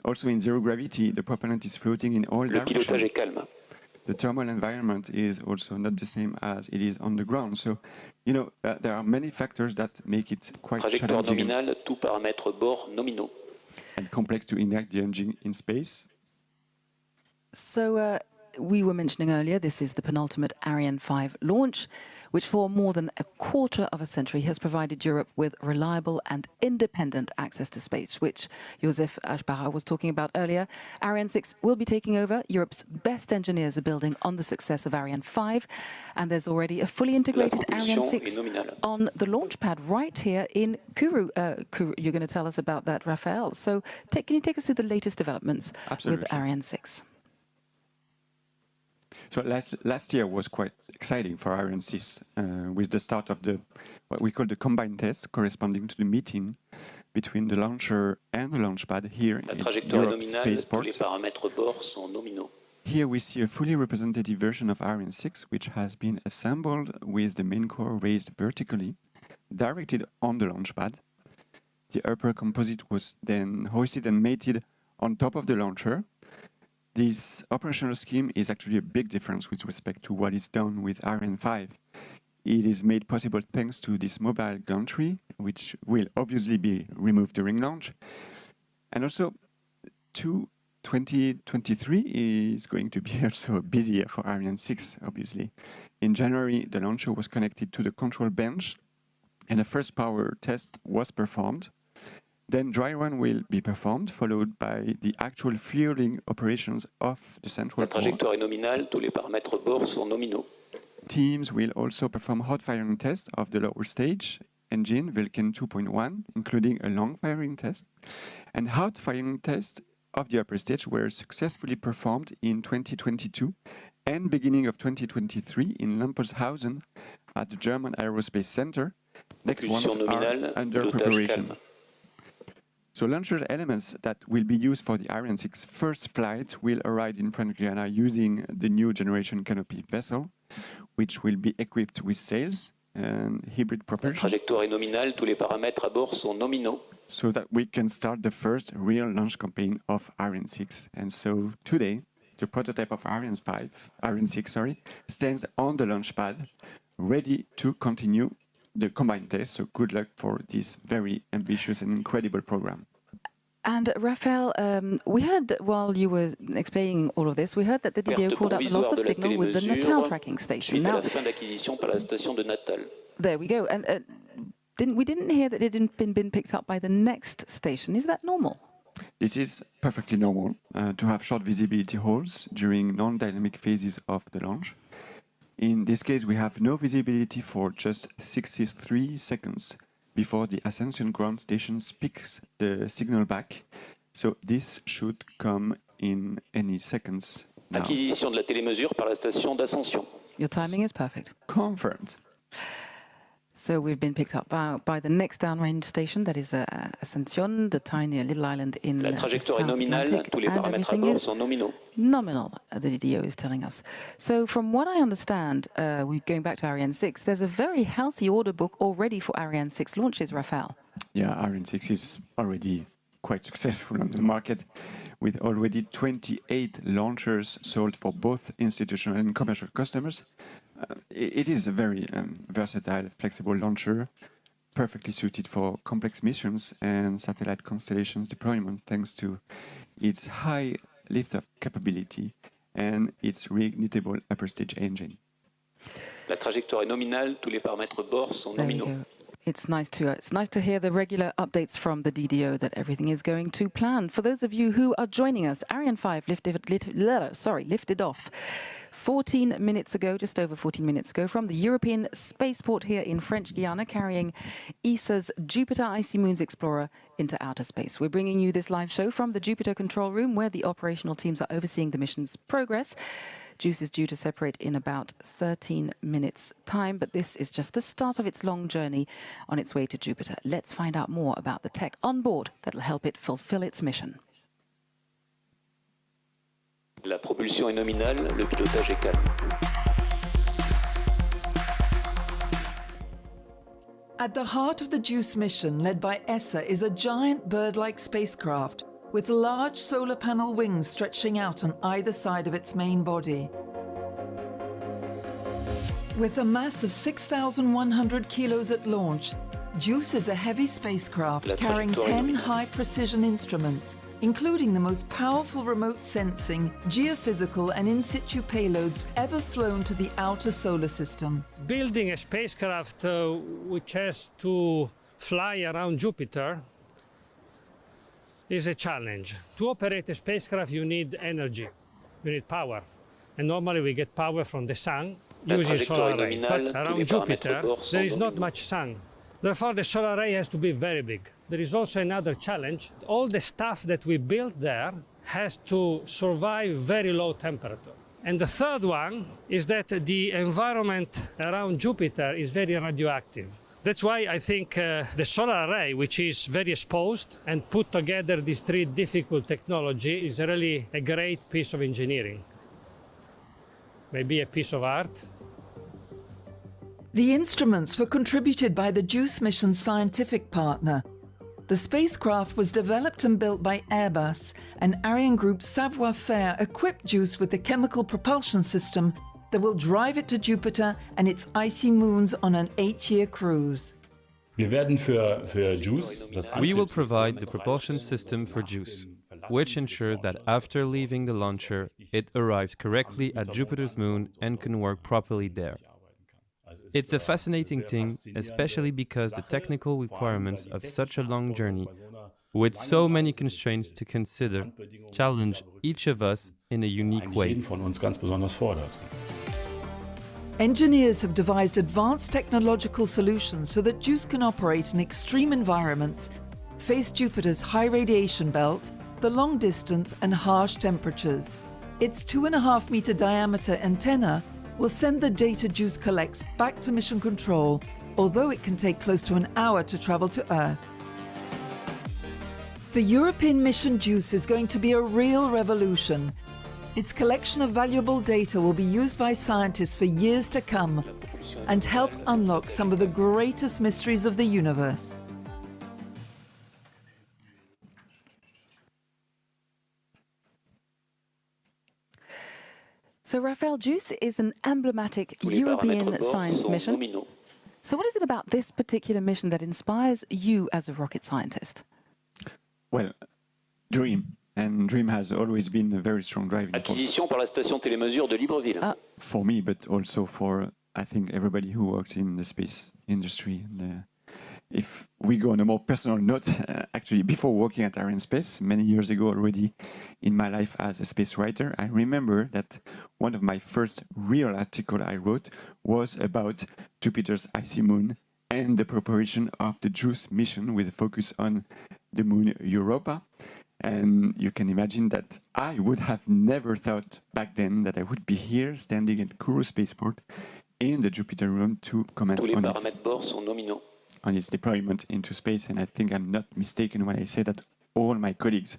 Also in zero gravity, the propellant is floating in all Le pilotage directions. est calme. The thermal environment is also not the same as it is on the ground. So, you know, there are many factors that make it quite Trajectoire challenging nominale, tout paramètres bord nominaux. and complex to ignite the engine in space. So we were mentioning earlier, this is the penultimate Ariane 5 launch, which for more than a quarter of a century has provided Europe with reliable and independent access to space, which Josef Aschbacher was talking about earlier. Ariane 6 will be taking over. Europe's best engineers are building on the success of Ariane 5, and there's already a fully integrated Ariane 6 on the launch pad right here in Kourou. You're going to tell us about that, Raphael. So can you take us through the latest developments with Ariane 6? So last year was quite exciting for Ariane 6 with the start of what we call the combined test, corresponding to the meeting between the launcher and the launch pad here in Europe Spaceport. Here we see a fully representative version of Ariane 6, which has been assembled with the main core raised vertically, directed on the launch pad. The upper composite was then hoisted and mated on top of the launcher. This operational scheme is actually a big difference with respect to what is done with Ariane 5. It is made possible thanks to this mobile gantry, which will obviously be removed during launch. And also, 2023 is going to be also a busy year for Ariane 6, obviously. In January, the launcher was connected to the control bench, and a first power test was performed. Then dry run will be performed, followed by the actual fueling operations of the central core. Teams will also perform hot firing tests of the lower stage engine, Vulcan 2.1, including a long firing test. And hot firing tests of the upper stage were successfully performed in 2022 and beginning of 2023 in Lampershausen at the German Aerospace Center. Next ones are under preparation. So launcher elements that will be used for the Ariane 6 first flight will arrive in French Guiana using the new generation canopy vessel, which will be equipped with sails and hybrid propulsion. So that we can start the first real launch campaign of Ariane 6. And so today, the prototype of Ariane 6, stands on the launch pad, ready to continue the combined test. So good luck for this very ambitious and incredible program. And Raphael, we heard while you were explaining all of this, we heard that the DDO called out the loss of signal with the Natal tracking station. Now, there we go. And we didn't hear that it had been picked up by the next station. Is that normal? It is perfectly normal to have short visibility holes during non-dynamic phases of the launch. In this case, we have no visibility for just 63 seconds before the Ascension ground station picks the signal back. So this should come in any seconds now. Acquisition de la télémesure par la station d'Ascension. Your timing is perfect. Confirmed. So we've been picked up by the next downrange station, that is Ascension, the tiny little island in the South Atlantic, and everything is nominal, the DDO is telling us. So from what I understand, we're going back to Ariane 6, there's a very healthy order book already for Ariane 6 launches, Raphael. Yeah, Ariane 6 is already quite successful on the market, with already 28 launchers sold for both institutional and commercial customers. It is a very versatile, flexible launcher, perfectly suited for complex missions and satellite constellations deployment thanks to its high liftoff capability and its reignitable upper stage engine. La trajectoire est nominale, tous les paramètres bord sont nominaux. It's nice to hear the regular updates from the DDO that everything is going to plan. For those of you who are joining us, Ariane 5 lifted off 14 minutes ago, just over 14 minutes ago, from the European Spaceport here in French Guiana, carrying ESA's Jupiter Icy Moons Explorer into outer space. We're bringing you this live show from the Jupiter control room, where the operational teams are overseeing the mission's progress. JUICE is due to separate in about 13 minutes' time, but this is just the start of its long journey on its way to Jupiter. Let's find out more about the tech on board that will help it fulfill its mission. La propulsion est nominale, le pilotage est calme. At the heart of the JUICE mission, led by ESA, is a giant bird-like spacecraft with large solar panel wings stretching out on either side of its main body. With a mass of 6,100 kilos at launch, JUICE is a heavy spacecraft La carrying trajectoire 10 nominale. high-precision instruments, including the most powerful remote sensing, geophysical and in-situ payloads ever flown to the outer solar system. Building a spacecraft which has to fly around Jupiter is a challenge. To operate a spacecraft, you need energy, you need power. And normally we get power from the sun La using solar trajectoire array. nominale, But tous around les paramètres Jupiter, bord sont there is not dominants. much sun. Therefore, the solar array has to be very big. There is also another challenge. All the stuff that we built there has to survive very low temperature. And the third one is that the environment around Jupiter is very radioactive. That's why I think the solar array, which is very exposed and put together these three difficult technology, is really a great piece of engineering. Maybe a piece of art. The instruments were contributed by the JUICE mission's scientific partner. The spacecraft was developed and built by Airbus, and Ariane Group's Savoir-Faire equipped JUICE with the chemical propulsion system that will drive it to Jupiter and its icy moons on an 8-year cruise. We will provide the propulsion system for JUICE, which ensures that after leaving the launcher, it arrives correctly at Jupiter's moon and can work properly there. It's a fascinating thing, especially because the technical requirements of such a long journey, with so many constraints to consider, challenge each of us in a unique way. Engineers have devised advanced technological solutions so that JUICE can operate in extreme environments, face Jupiter's high radiation belt, the long distance and harsh temperatures. Its 2.5-meter diameter antenna will send the data JUICE collects back to mission control, although it can take close to an hour to travel to Earth. The European mission JUICE is going to be a real revolution. Its collection of valuable data will be used by scientists for years to come and help unlock some of the greatest mysteries of the universe. So, Raphael, JUICE is an emblematic European science mission. So what is it about this particular mission that inspires you as a rocket scientist? Well, dream. And dream has always been a very strong driving force. Acquisition par la station télémesure de Libreville. For me, but also for, I think, everybody who works in the space industry. And, if we go on a more personal note, actually, before working at Arianespace, many years ago already in my life as a space writer, I remember that one of my first real article I wrote was about Jupiter's icy moon and the preparation of the JUICE mission with a focus on the moon Europa. And you can imagine that I would have never thought back then that I would be here standing at Kourou Spaceport in the Jupiter room to comment on its deployment into space. And I think I'm not mistaken when I say that all my colleagues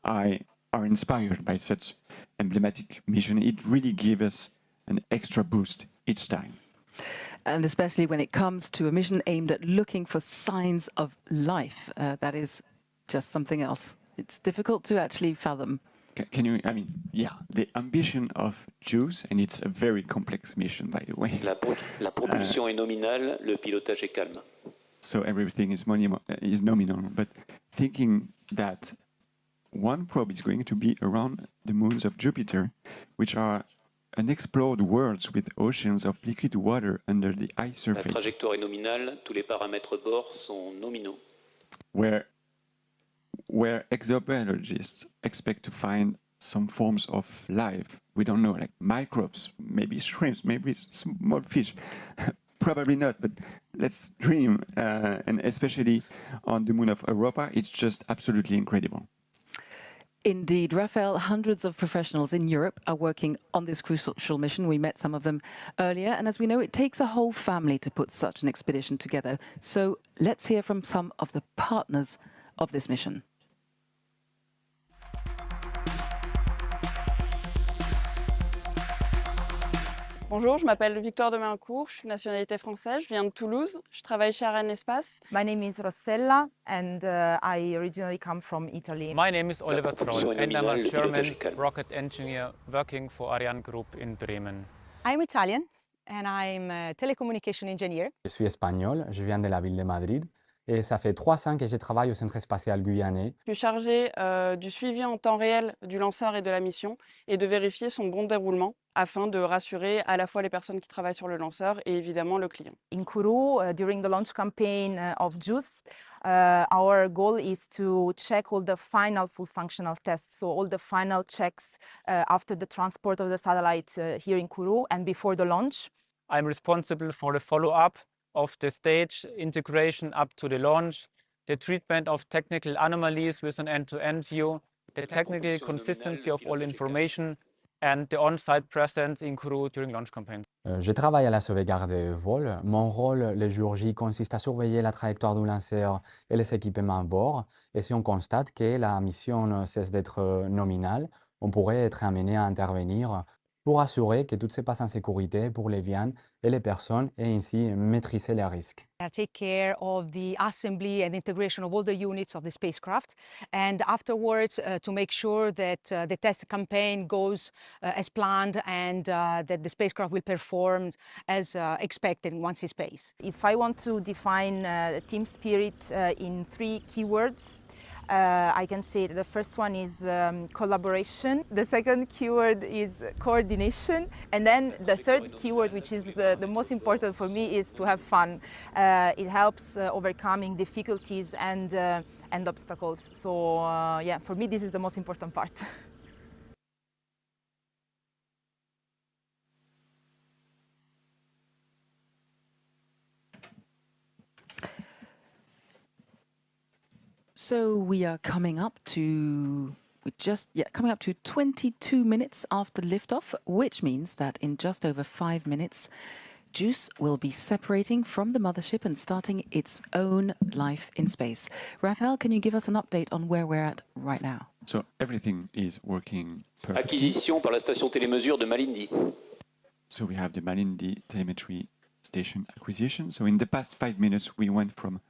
are inspired by such emblematic mission. It really gives us an extra boost each time. And especially when it comes to a mission aimed at looking for signs of life. That is just something else. It's difficult to actually fathom. Can you, I mean, yeah, the ambition of JUICE, and it's a very complex mission, by the way. La propulsion est nominale, le pilotage est calme. So everything is nominal, but thinking that one probe is going to be around the moons of Jupiter, which are unexplored worlds with oceans of liquid water under the ice surface. La trajectoire est nominale, tous les paramètres bord sont nominaux. Where exobiologists expect to find some forms of life, we don't know, like microbes, maybe shrimps, maybe small fish, probably not, but let's dream, and especially on the moon of Europa, it's just absolutely incredible. Indeed, Raphael, hundreds of professionals in Europe are working on this crucial mission. We met some of them earlier, and as we know, it takes a whole family to put such an expedition together. So let's hear from some of the partners of this mission. Bonjour, je m'appelle Victoire de Maincourt, je suis nationalité française, je viens de Toulouse, je travaille chez Arianespace. My name is Rossella and I originally come from Italy. My name is Oliver Troll and I'm a German rocket engineer working for Ariane Group in Bremen. I'm Italian And I'm a telecommunication engineer. Je suis espagnol, je viens de la ville de Madrid et ça fait 3 ans que je travaille au Centre spatial guyanais. Je suis chargée du suivi en temps réel du lanceur et de la mission et de vérifier son bon déroulement afin de rassurer à la fois les personnes qui travaillent sur le lanceur et évidemment le client. In Kourou, during the launch campaign of JUICE, our goal is to check all the final full functional tests, so all the final checks after the transport of the satellite here in Kourou and before the launch. I'm responsible for the follow-up of the stage integration up to the launch, the treatment of technical anomalies with an end-to-end view, the technical consistency of all information, and the on-site presence in Kourou during launch campaign. Je travaille à la sauvegarde des vols. Mon rôle le jour J consiste à surveiller la trajectoire du lanceur et les équipements à bord. Et si on constate que la mission cesse d'être nominale, on pourrait être amené à intervenir pour assurer que tout se passe en sécurité pour les viandes et les personnes et ainsi maîtriser les risques. I take care of the assembly and integration of all the units of the spacecraft, and afterwards to make sure that the test campaign goes as planned and that the spacecraft will perform as expected once in space. If I want to define team spirit in 3 keywords, I can say that the first one is collaboration, the second keyword is coordination, and then the third keyword, which is the most important for me, is to have fun. It helps overcoming difficulties and obstacles. So yeah, for me this is the most important part. So we are coming up to coming up to 22 minutes after liftoff, which means that in just over 5 minutes, JUICE will be separating from the mothership and starting its own life in space. Raphael, can you give us an update on where we're at right now? So everything is working perfectly. Acquisition par la station télémesure de Malindi. So we have the Malindi telemetry station acquisition. So in the past 5 minutes, we went from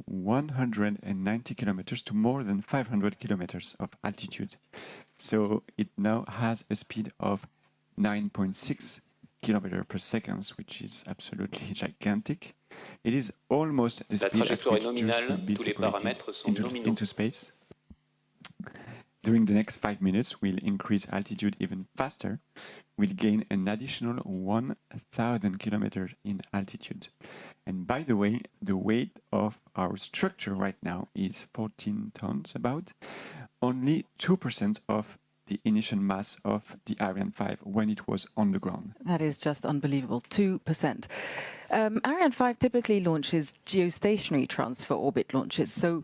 190 kilometers to more than 500 kilometers of altitude. So it now has a speed of 9.6 kilometers per second, which is absolutely gigantic. It is almost the speed at which JUICE will be separated into space. During the next 5 minutes, we'll increase altitude even faster. We'll gain an additional 1,000 kilometers in altitude. And by the way, the weight of our structure right now is 14 tons about, only 2% of the initial mass of the Ariane 5 when it was on the ground. That is just unbelievable, 2%. Ariane 5 typically launches geostationary transfer orbit launches. So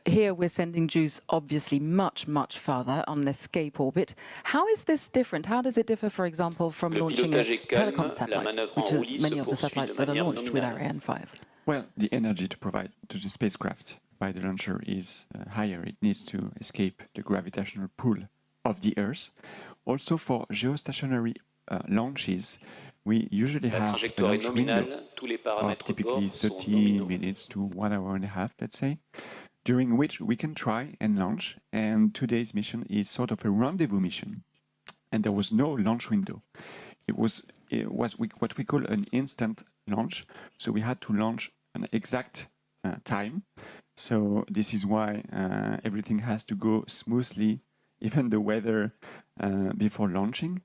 here we're sending JUICE obviously much, much farther on an escape orbit. How is this different? How does it differ, for example, from launching a telecom satellite, which are many of the satellites that are launched with Ariane 5? Well, the energy to provide to the spacecraft by the launcher is higher. It needs to escape the gravitational pull of the Earth. Also for geostationary launches, we usually have a launch window of typically 30 minutes to 1 hour and a half, let's say, during which we can try and launch. And today's mission is sort of a rendezvous mission. And there was no launch window. It was what we call an instant launch. So we had to launch an exact time. So this is why everything has to go smoothly, even the weather before launching.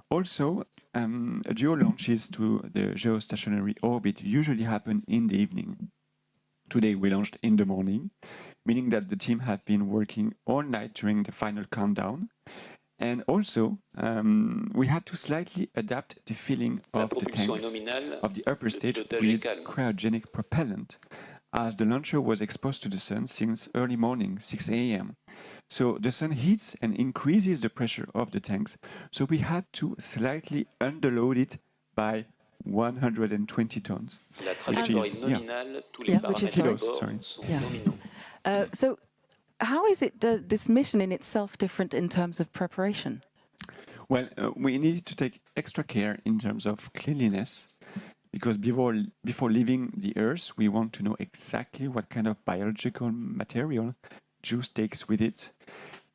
Also, geo launches to the geostationary orbit usually happen in the evening. Today we launched in the morning, meaning that the team have been working all night during the final countdown. And also, we had to slightly adapt the filling of the tanks of the upper stage with cryogenic propellant, as the launcher was exposed to the sun since early morning, 6 a.m. So the sun heats and increases the pressure of the tanks, so we had to slightly underload it by 120 tons, which is kilos, sorry. So how is it this mission in itself different in terms of preparation? Well, we needed to take extra care in terms of cleanliness, because before leaving the Earth, we want to know exactly what kind of biological material JUICE takes with it.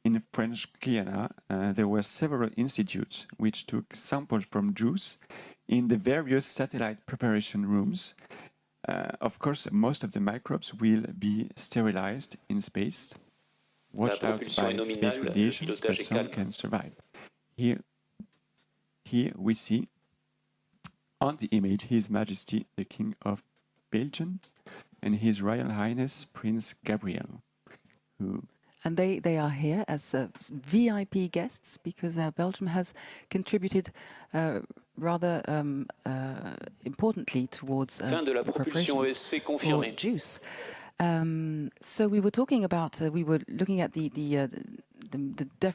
In French Guiana, there were several institutes which took samples from JUICE in the various satellite preparation rooms. Of course, most of the microbes will be sterilized in space, watched out by space radiations, but some can survive. Here we see on the image His Majesty the King of Belgium and His Royal Highness Prince Gabriel, who... And they are here as VIP guests because Belgium has contributed rather importantly towards preparations for JUICE. So we were talking about, we were looking at the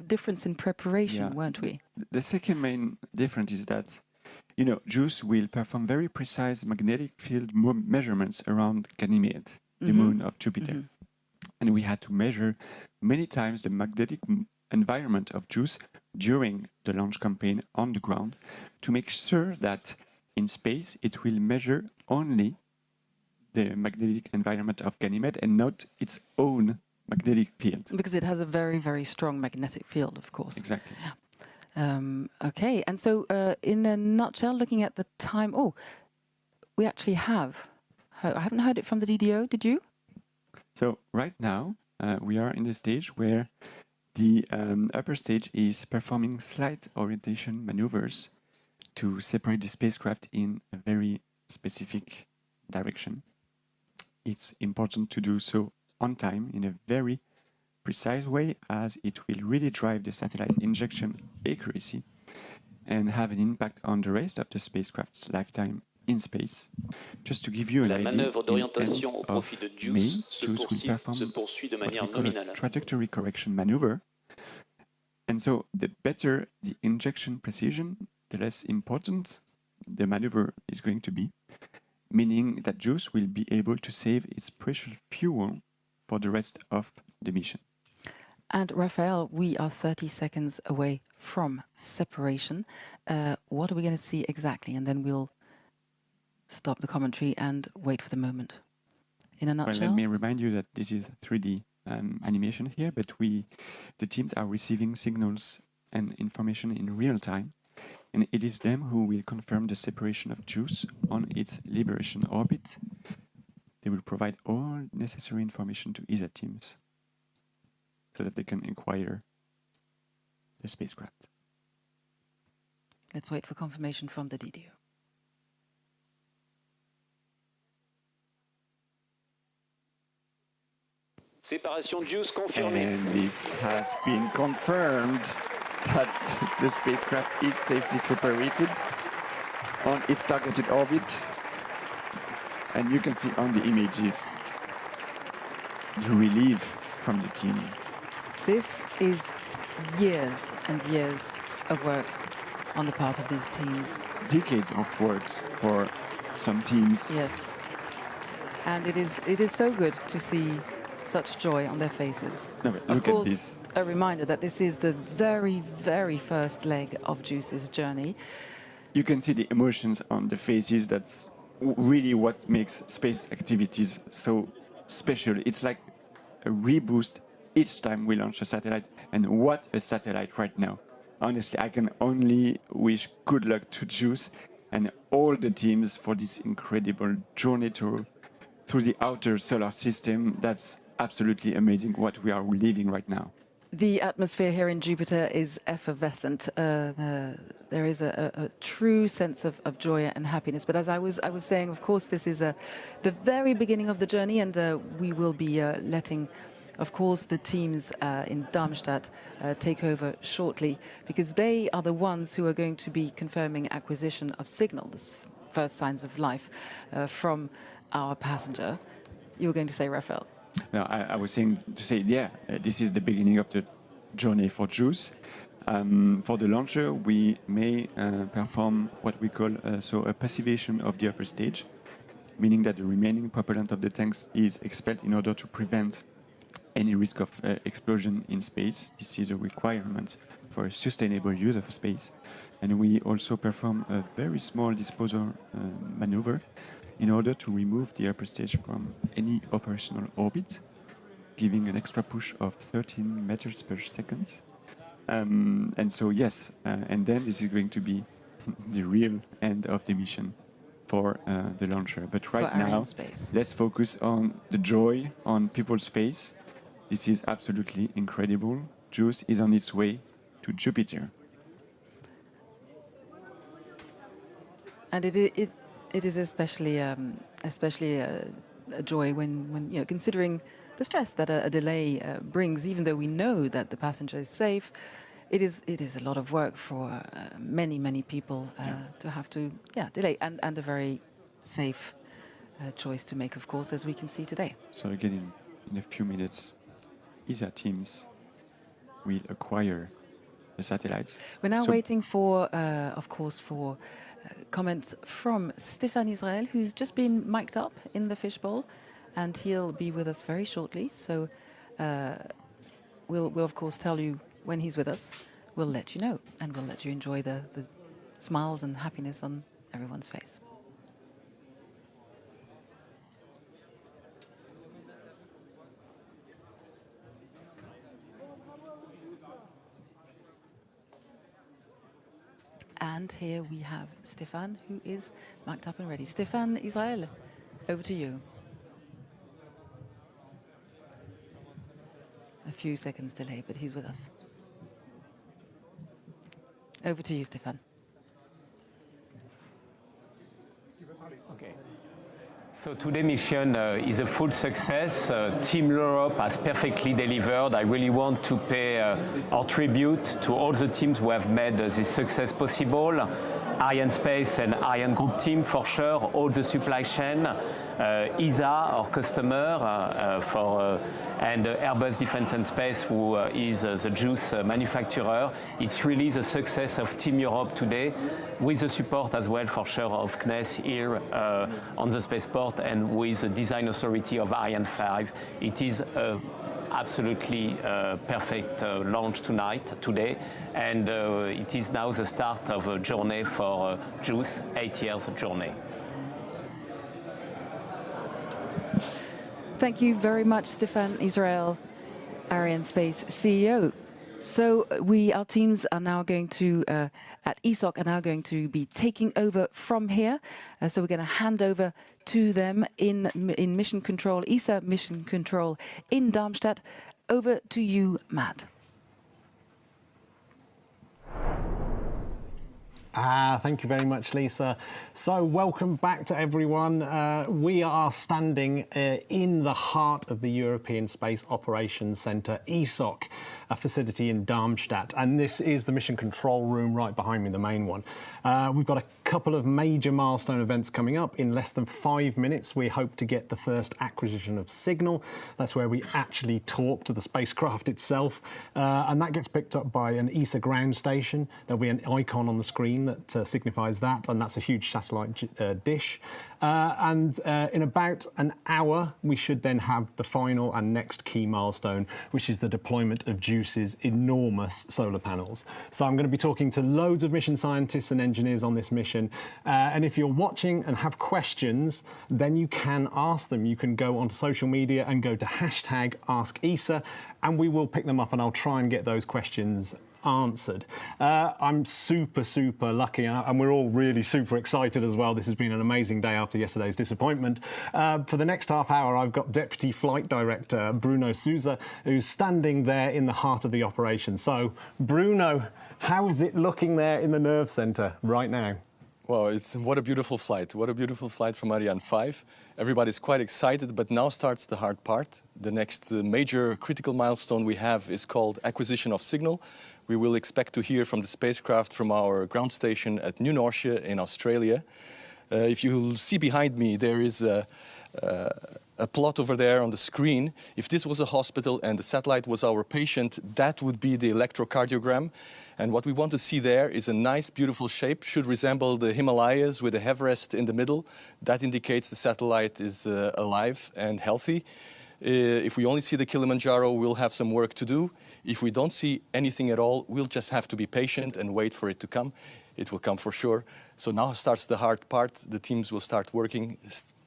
difference in preparation, weren't we? The second main difference is that, you know, JUICE will perform very precise magnetic field measurements around Ganymede, the moon of Jupiter. And we had to measure many times the magnetic environment of JUICE during the launch campaign on the ground to make sure that in space it will measure only the magnetic environment of Ganymede and not its own magnetic field. Because it has a very, very strong magnetic field, of course. Exactly. Okay, and so in a nutshell, looking at the time, we actually have, I haven't heard it from the DDO, did you? So right now, we are in the stage where the upper stage is performing slight orientation maneuvers to separate the spacecraft in a very specific direction. It's important to do so on time in a very precise way, as it will really drive the satellite injection accuracy and have an impact on the rest of the spacecraft's lifetime in space. Just to give you an idea, in end of May, JUICE will perform what we call a trajectory correction maneuver. And so the better the injection precision, the less important the maneuver is going to be, meaning that JUICE will be able to save its precious fuel for the rest of the mission. And Raphael, we are 30 seconds away from separation. What are we going to see exactly? And then we'll stop the commentary and wait for the moment. In a nutshell? Well, let me remind you that this is 3D animation here, but the teams are receiving signals and information in real time, and it is them who will confirm the separation of JUICE on its liberation orbit. They will provide all necessary information to ESA teams so that they can acquire the spacecraft. Let's wait for confirmation from the DDO. Séparation JUICE confirmée. And this has been confirmed that the spacecraft is safely separated on its targeted orbit. And you can see on the images the relief from the teams. This is years and years of work on the part of these teams. Decades of works for some teams. Yes. And it is so good to see such joy on their faces. No, but of look course, at this. A reminder that this is the very, very first leg of JUICE's journey. You can see the emotions on the faces. That's really what makes space activities so special. It's like a reboost each time we launch a satellite. And what a satellite right now. Honestly, I can only wish good luck to JUICE and all the teams for this incredible journey through the outer solar system. That's absolutely amazing what we are living right now. The atmosphere here in Jupiter is effervescent. There is a true sense of joy and happiness. But as I was saying, of course, this is the very beginning of the journey, and we will be letting, of course, the teams in Darmstadt take over shortly, because they are the ones who are going to be confirming acquisition of signals, first signs of life from our passenger. You were going to say, Raphael? No, I was saying to say, this is the beginning of the journey for JUICE. For the launcher, we may perform what we call a passivation of the upper stage, meaning that the remaining propellant of the tanks is expelled in order to prevent any risk of explosion in space. This is a requirement for a sustainable use of space. And we also perform a very small disposal maneuver in order to remove the upper stage from any operational orbit, giving an extra push of 13 meters per second. And so, yes, and then this is going to be the real end of the mission for the launcher. But right now, let's focus on the joy on people's face. This is absolutely incredible. JUICE is on its way to Jupiter. And it is especially a joy when you know, considering the stress that a delay brings. Even though we know that the passenger is safe, it is a lot of work for many people to have to delay, and a very safe choice to make, of course, as we can see today. So again, in a few minutes, ESA teams will acquire the satellites. We're now waiting for, of course, for comments from Stéphane Israël, who's just been mic'd up in the fishbowl, and he'll be with us very shortly. So we'll of course tell you when he's with us. We'll let you know, and we'll let you enjoy the smiles and happiness on everyone's face. And here we have Stéphane, who is mic'd up and ready. Stéphane Israël, over to you. A few seconds delay, but he's with us. Over to you, Stéphane. Okay. So today's mission is a full success. Team Europe has perfectly delivered. I really want to pay our tribute to all the teams who have made this success possible. Ariane Space and Ariane Group team for sure, all the supply chain, ESA, our customer, and Airbus Defence and Space, who is the JUICE manufacturer. It's really the success of Team Europe today, with the support as well for sure of CNES here on the Spaceport, and with the design authority of Ariane 5. It is absolutely perfect launch today, and it is now the start of a journey for JUICE, 8 years journey. Thank you very much, Stéphane Israël, Ariane Space CEO. So our teams are now going to, at ESOC, are now going to be taking over from here. So we're going to hand over to them in Mission Control, ESA Mission Control in Darmstadt. Over to you, Matt. Thank you very much, Lisa. So welcome back to everyone. We are standing in the heart of the European Space Operations Centre, ESOC, a facility in Darmstadt. And this is the mission control room right behind me, the main one. We've got a couple of major milestone events coming up. In less than 5 minutes, we hope to get the first acquisition of signal. That's where we actually talk to the spacecraft itself. And that gets picked up by an ESA ground station. There'll be an icon on the screen that signifies that, and that's a huge satellite dish. And in about an hour, we should then have the final and next key milestone, which is the deployment of JUICE's enormous solar panels. So I'm going to be talking to loads of mission scientists and engineers on this mission. And if you're watching and have questions, then you can ask them. You can go onto social media and go to #AskESA, and we will pick them up, and I'll try and get those questions answered. I'm super lucky, and we're all really super excited as well. This has been an amazing day after yesterday's disappointment. For the next half hour, I've got Deputy Flight Director Bruno Souza, who's standing there in the heart of the operation. So, Bruno, how is it looking there in the nerve centre right now? Well, what a beautiful flight. What a beautiful flight from Ariane 5. Everybody's quite excited, but now starts the hard part. The next major critical milestone we have is called acquisition of signal. We will expect to hear from the spacecraft from our ground station at New Norcia in Australia. If you see behind me, there is a plot over there on the screen. If this was a hospital and the satellite was our patient, that would be the electrocardiogram. And what we want to see there is a nice, beautiful shape, should resemble the Himalayas with a Everest in the middle. That indicates the satellite is alive and healthy. If we only see the Kilimanjaro, we'll have some work to do. If we don't see anything at all, we'll just have to be patient and wait for it to come. It will come for sure. So now starts the hard part. The teams will start working.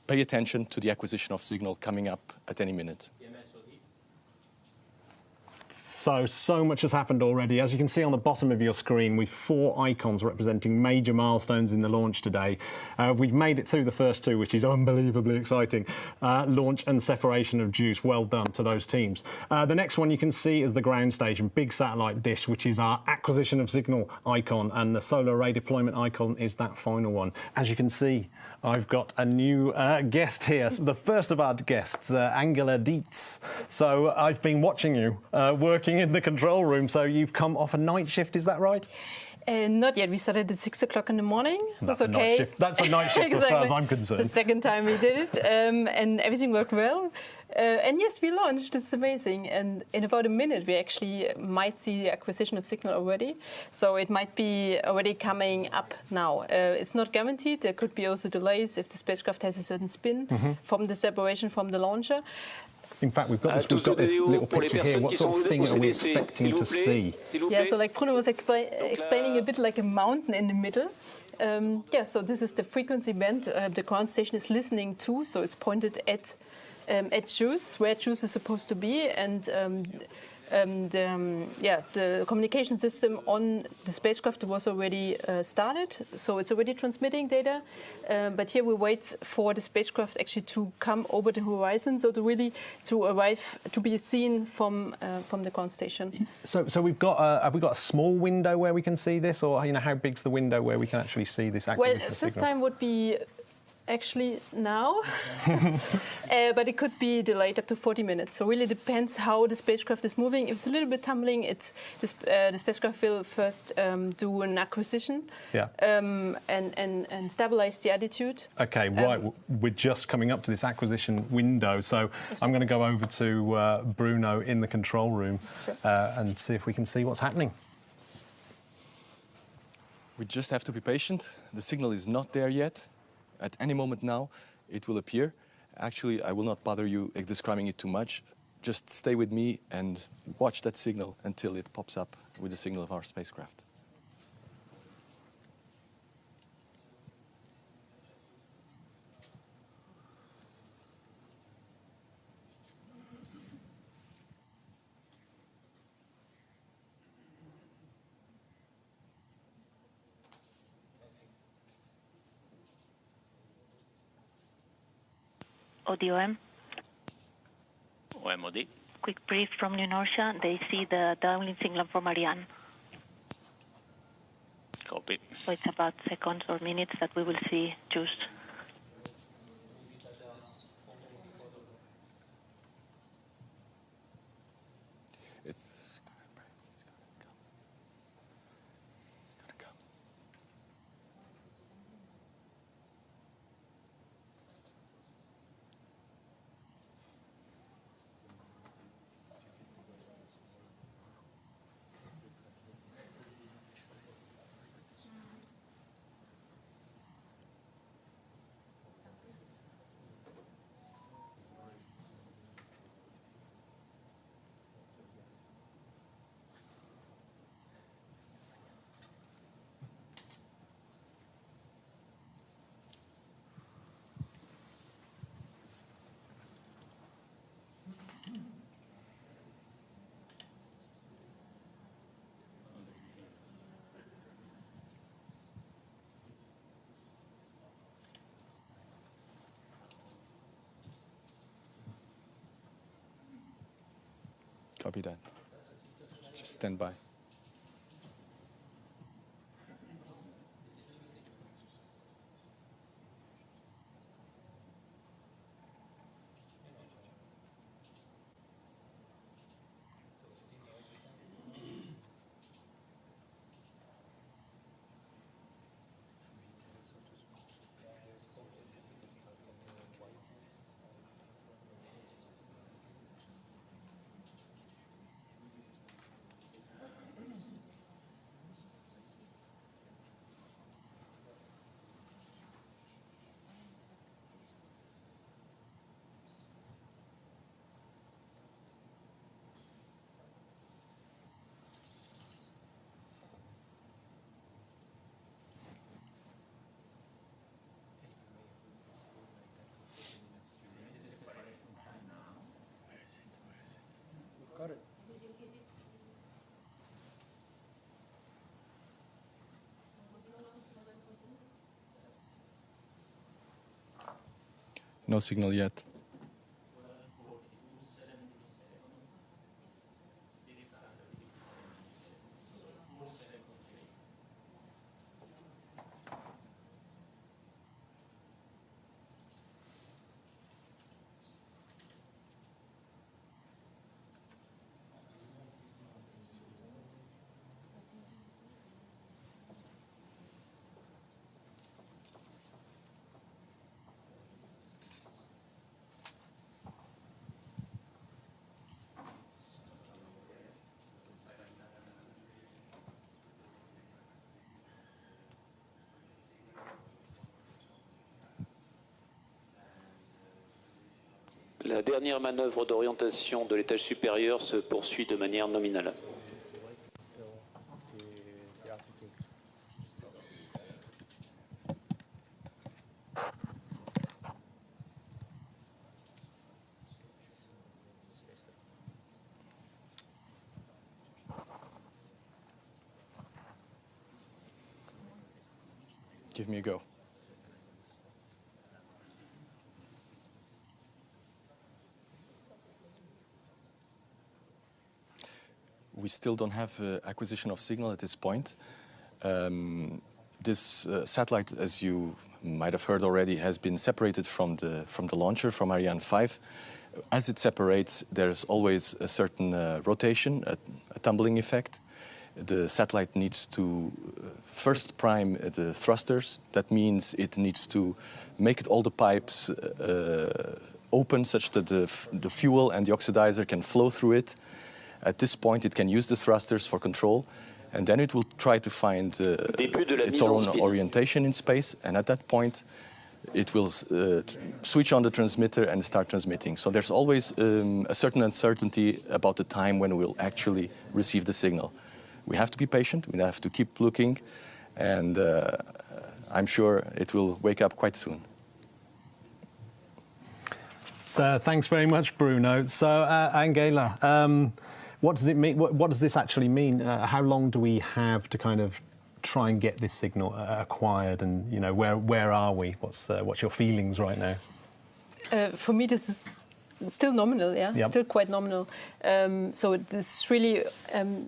Pay attention to the acquisition of signal coming up at any minute. So much has happened already. As you can see on the bottom of your screen, with 4 icons representing major milestones in the launch today. We've made it through the first 2, which is unbelievably exciting. Launch and separation of juice. Well done to those teams. The next one you can see is the ground station, big satellite dish, which is our acquisition of signal icon, and the solar array deployment icon is that final one. As you can see, I've got a new guest here, the first of our guests, Angela Dietz. So I've been watching you working in the control room, so you've come off a night shift, is that right? Not yet. We started at 6 o'clock in the morning. That's okay. A night shift. That's a night shift as far as I'm concerned. It's the second time we did it, and everything worked well. And yes, we launched. It's amazing. And in about a minute, we actually might see the acquisition of signal already. So it might be already coming up now. It's not guaranteed. There could be also delays if the spacecraft has a certain spin from the separation from the launcher. In fact, we've got this little picture here. What sort of thing are we expecting to see? Yeah, so like Bruno was explaining a bit like a mountain in the middle. Yeah, so this is the frequency band the ground station is listening to. So it's pointed at JUICE, where JUICE is supposed to be, and the communication system on the spacecraft was already started, so it's already transmitting data. But here we wait for the spacecraft actually to come over the horizon, so to arrive, to be seen from the ground station. So have we got a small window where we can see this, or how big's the window where we can actually see this acquisition Well, of first signal? time would be actually now, but it could be delayed up to 40 minutes. So really depends how the spacecraft is moving. If it's a little bit tumbling, the spacecraft will first do an acquisition and stabilize the attitude. Okay, right. We're just coming up to this acquisition window, so I'm going to go over to Bruno in the control room and see if we can see what's happening. We just have to be patient. The signal is not there yet. At any moment now, it will appear. Actually, I will not bother you describing it too much. Just stay with me and watch that signal until it pops up with the signal of our spacecraft. ODOM. OMOD. Quick brief from New Norcia. They see the downlink signal from Ariane. Copy. So it's about seconds or minutes that we will see JUICE. It's gonna come. Copy that. Just stand by. No signal yet. La dernière manœuvre d'orientation de l'étage supérieur se poursuit de manière nominale. Give me a go. We still don't have acquisition of signal at this point. This satellite, as you might have heard already, has been separated from the launcher, from Ariane 5. As it separates, there's always a certain rotation, a tumbling effect. The satellite needs to first prime the thrusters. That means it needs to make all the pipes open such that the fuel and the oxidizer can flow through it. At this point, it can use the thrusters for control, and then it will try to find its own orientation in space, and at that point, it will switch on the transmitter and start transmitting. So there's always a certain uncertainty about the time when we'll actually receive the signal. We have to be patient, we have to keep looking, and I'm sure it will wake up quite soon. So thanks very much, Bruno. So Angela, what does it mean? What does this actually mean? How long do we have to kind of try and get this signal acquired? And you know, where are we? What's your feelings right now? For me, this is still nominal, yeah, yep. Still quite nominal. So this is really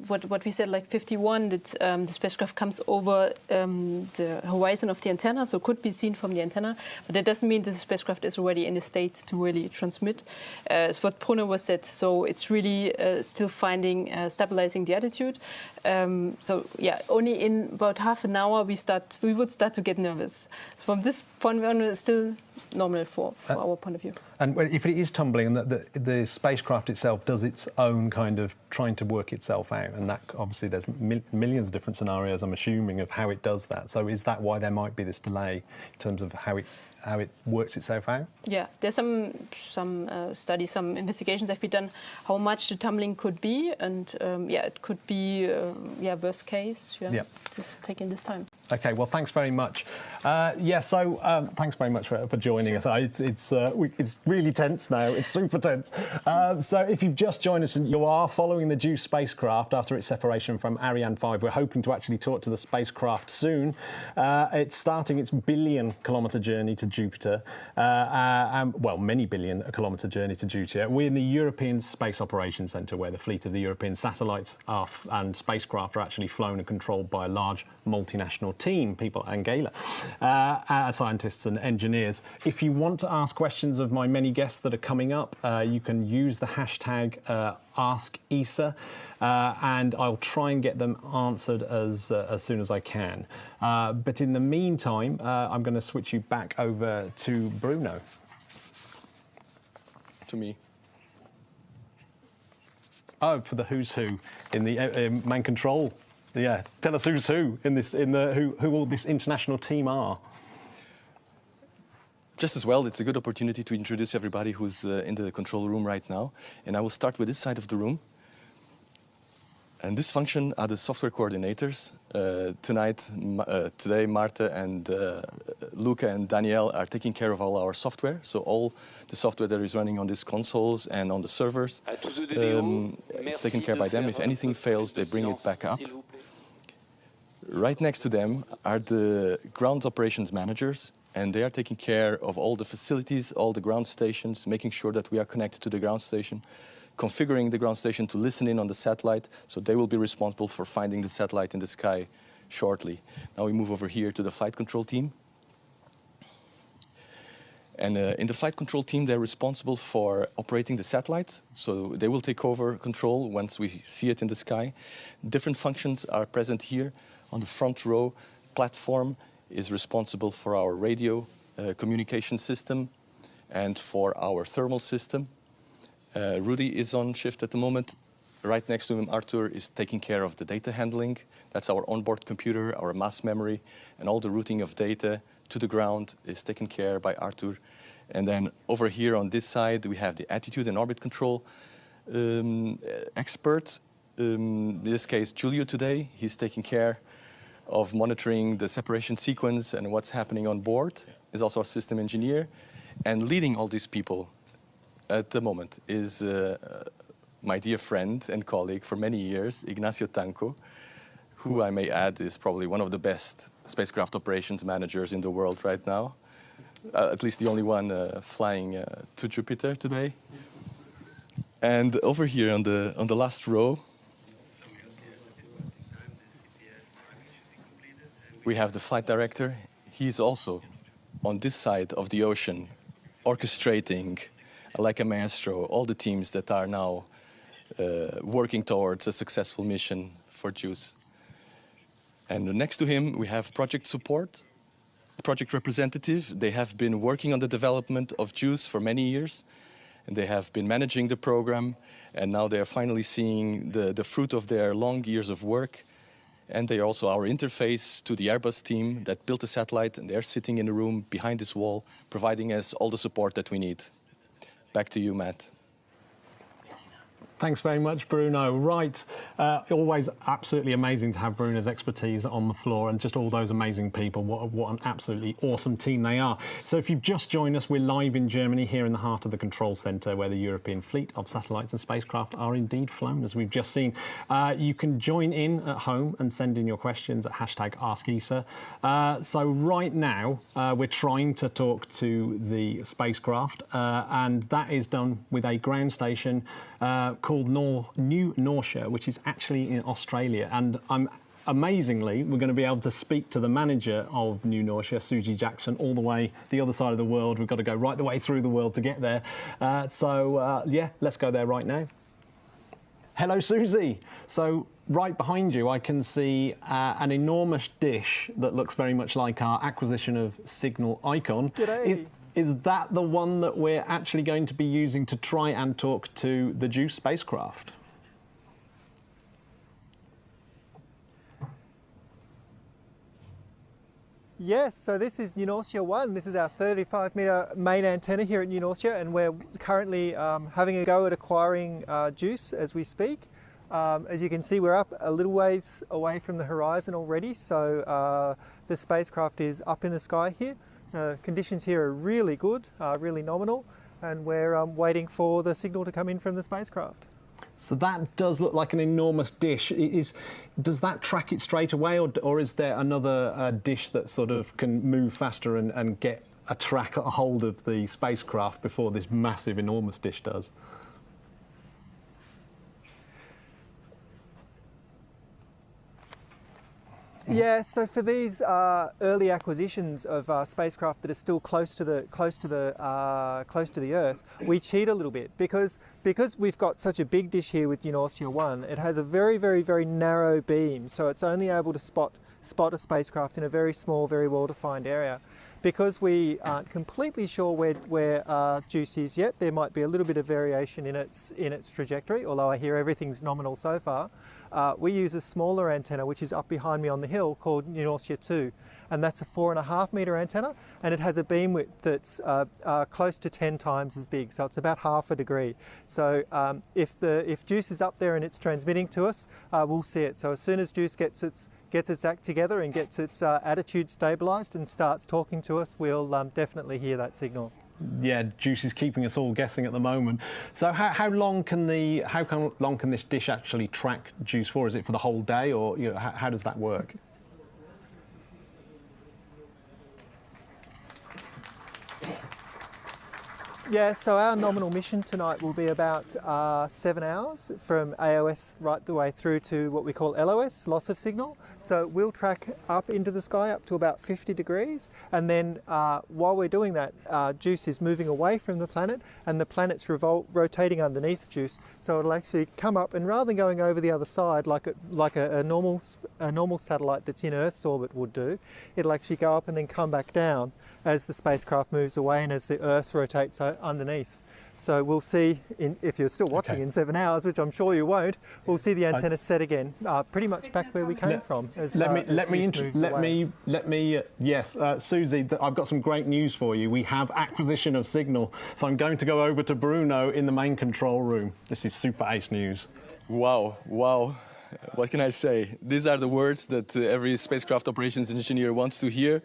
what we said, like 51, that the spacecraft comes over the horizon of the antenna, so could be seen from the antenna, but that doesn't mean that the spacecraft is already in a state to really transmit. It's what Bruno was said, so it's really still finding, stabilizing the attitude. So yeah, only in about half an hour we would start to get nervous. So from this point on, it's still nominal for our point of view. And if it is tumbling and the spacecraft itself does its own kind of trying to work itself out, and that obviously there's millions of different scenarios, I'm assuming, of how it does that. So is that why there might be this delay in terms of how it works itself out? Yeah, there's some studies, some investigations that have been done, how much the tumbling could be, and yeah, it could be worst case. Yeah, just taking this time. Okay, well, thanks very much. So thanks very much for joining us. It's really tense now. It's super tense. So if you've just joined us and you are following the JUICE spacecraft after its separation from Ariane 5, we're hoping to actually talk to the spacecraft soon. It's starting its billion-kilometre journey to Jupiter, well, many billion-kilometre journey to Jupiter. We're in the European Space Operations Centre, where the fleet of the European satellites and spacecraft are actually flown and controlled by a large multinational team, people, Angela, scientists and engineers. If you want to ask questions of my many guests that are coming up, you can use the hashtag #AskESA, and I'll try and get them answered as soon as I can. But in the meantime, I'm going to switch you back over to Bruno. To me. Oh, for the who's who in the main control. Yeah, tell us who's who in this, who all this international team are. Just as well, it's a good opportunity to introduce everybody who's in the control room right now. And I will start with this side of the room. And this function are the software coordinators. Today, Marta and Luca and Danielle are taking care of all our software. So all the software that is running on these consoles and on the servers, it's taken care by them. If anything fails, they bring it back up. Right next to them are the ground operations managers. and they are taking care of all the facilities, all the ground stations, making sure that we are connected to the ground station, configuring the ground station to listen in on the satellite, so they will be responsible for finding the satellite in the sky shortly. Now we move over here to the flight control team. And in the flight control team, they're responsible for operating the satellite, so they will take over control once we see it in the sky. Different functions are present here. On the front row, platform is responsible for our radio communication system and for our thermal system. Rudy is on shift at the moment. Right next to him, Arthur is taking care of the data handling. That's our onboard computer, our mass memory, and all the routing of data to the ground is taken care by Arthur. And then over here on this side, we have the attitude and orbit control expert. In this case, Giulio today. He's taking care of monitoring the separation sequence and what's happening on board. He's also a system engineer. And leading all these people at the moment is my dear friend and colleague for many years, Ignacio Tanco, who I may add is probably one of the best spacecraft operations managers in the world right now. At least the only one flying to Jupiter today. And over here on the last row, we have the flight director. He's also on this side of the ocean, orchestrating, like a maestro, all the teams that are now working towards a successful mission for JUICE. And next to him, we have project support, the project representative. They have been working on the development of JUICE for many years, and they have been managing the program, and now they are finally seeing the fruit of their long years of work. And they are also our interface to the Airbus team that built the satellite, and they're sitting in the room behind this wall, providing us all the support that we need. Back to you, Matt. Thanks very much, Bruno. Right, always absolutely amazing to have Bruno's expertise on the floor and just all those amazing people. What an absolutely awesome team they are. So if you've just joined us, we're live in Germany, here in the heart of the control centre, where the European fleet of satellites and spacecraft are indeed flown, as we've just seen. You can join in at home and send in your questions at #AskESA. So right now, we're trying to talk to the spacecraft, and that is done with a ground station called New Norcia, which is actually in Australia. And amazingly, we're going to be able to speak to the manager of New Norcia, Susie Jackson, all the way the other side of the world. We've got to go right the way through the world to get there. Yeah, let's go there right now. Hello, Susie. So right behind you, I can see an enormous dish that looks very much like our acquisition of signal icon. G'day. Is that the one that we're actually going to be using to try and talk to the JUICE spacecraft? Yes, so this is New Norcia 1. This is our 35-metre main antenna here at New Norcia, and we're currently having a go at acquiring JUICE as we speak. As you can see, we're up a little ways away from the horizon already, so the spacecraft is up in the sky here. Conditions here are really good, really nominal, and we're waiting for the signal to come in from the spacecraft. So that does look like an enormous dish. Does that track it straight away, or is there another dish that sort of can move faster and get a hold of the spacecraft before this massive, enormous dish does? Yeah, so for these early acquisitions of spacecraft that are still close to the Earth, we cheat a little bit because we've got such a big dish here with New Norcia 1. It has a very, very, very narrow beam, so it's only able to spot a spacecraft in a very small, very well-defined area. Because we aren't completely sure where JUICE is yet, there might be a little bit of variation in its trajectory, although I hear everything's nominal so far. We use a smaller antenna, which is up behind me on the hill, called New Norcia 2, and that's a 4.5-metre antenna, and it has a beam width that's close to 10 times as big, so it's about half a degree. So if JUICE is up there and it's transmitting to us, we'll see it. So as soon as JUICE gets its act together and gets its attitude stabilised and starts talking to us, we'll definitely hear that signal. Yeah, JUICE is keeping us all guessing at the moment. So how long can this dish actually track JUICE for? Is it for the whole day, or how does that work? Yeah, so our nominal mission tonight will be about 7 hours from AOS right the way through to what we call LOS, loss of signal. So we'll track up into the sky up to about 50 degrees, and then while we're doing that, JUICE is moving away from the planet, and the planet's rotating underneath JUICE. So it'll actually come up, and rather than going over the other side like a normal satellite that's in Earth's orbit would do, it'll actually go up and then come back down as the spacecraft moves away and as the Earth rotates underneath. So we'll see, if you're still watching in 7 hours, which I'm sure you won't, we'll see the antenna set again, pretty much back where we came from. Yes, Susie, I've got some great news for you. We have acquisition of signal, so I'm going to go over to Bruno in the main control room. This is super ace news. Wow, wow. What can I say? These are the words that every spacecraft operations engineer wants to hear.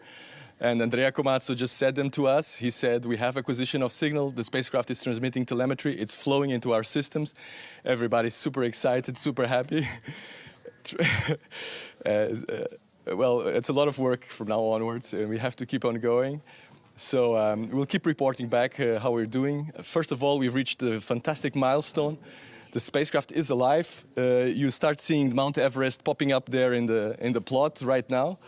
And Andrea Komatsu just said them to us. He said, we have acquisition of signal. The spacecraft is transmitting telemetry. It's flowing into our systems. Everybody's super excited, super happy. Well, it's a lot of work from now onwards, and we have to keep on going. So we'll keep reporting back how we're doing. First of all, we've reached a fantastic milestone. The spacecraft is alive. You start seeing Mount Everest popping up there in the plot right now.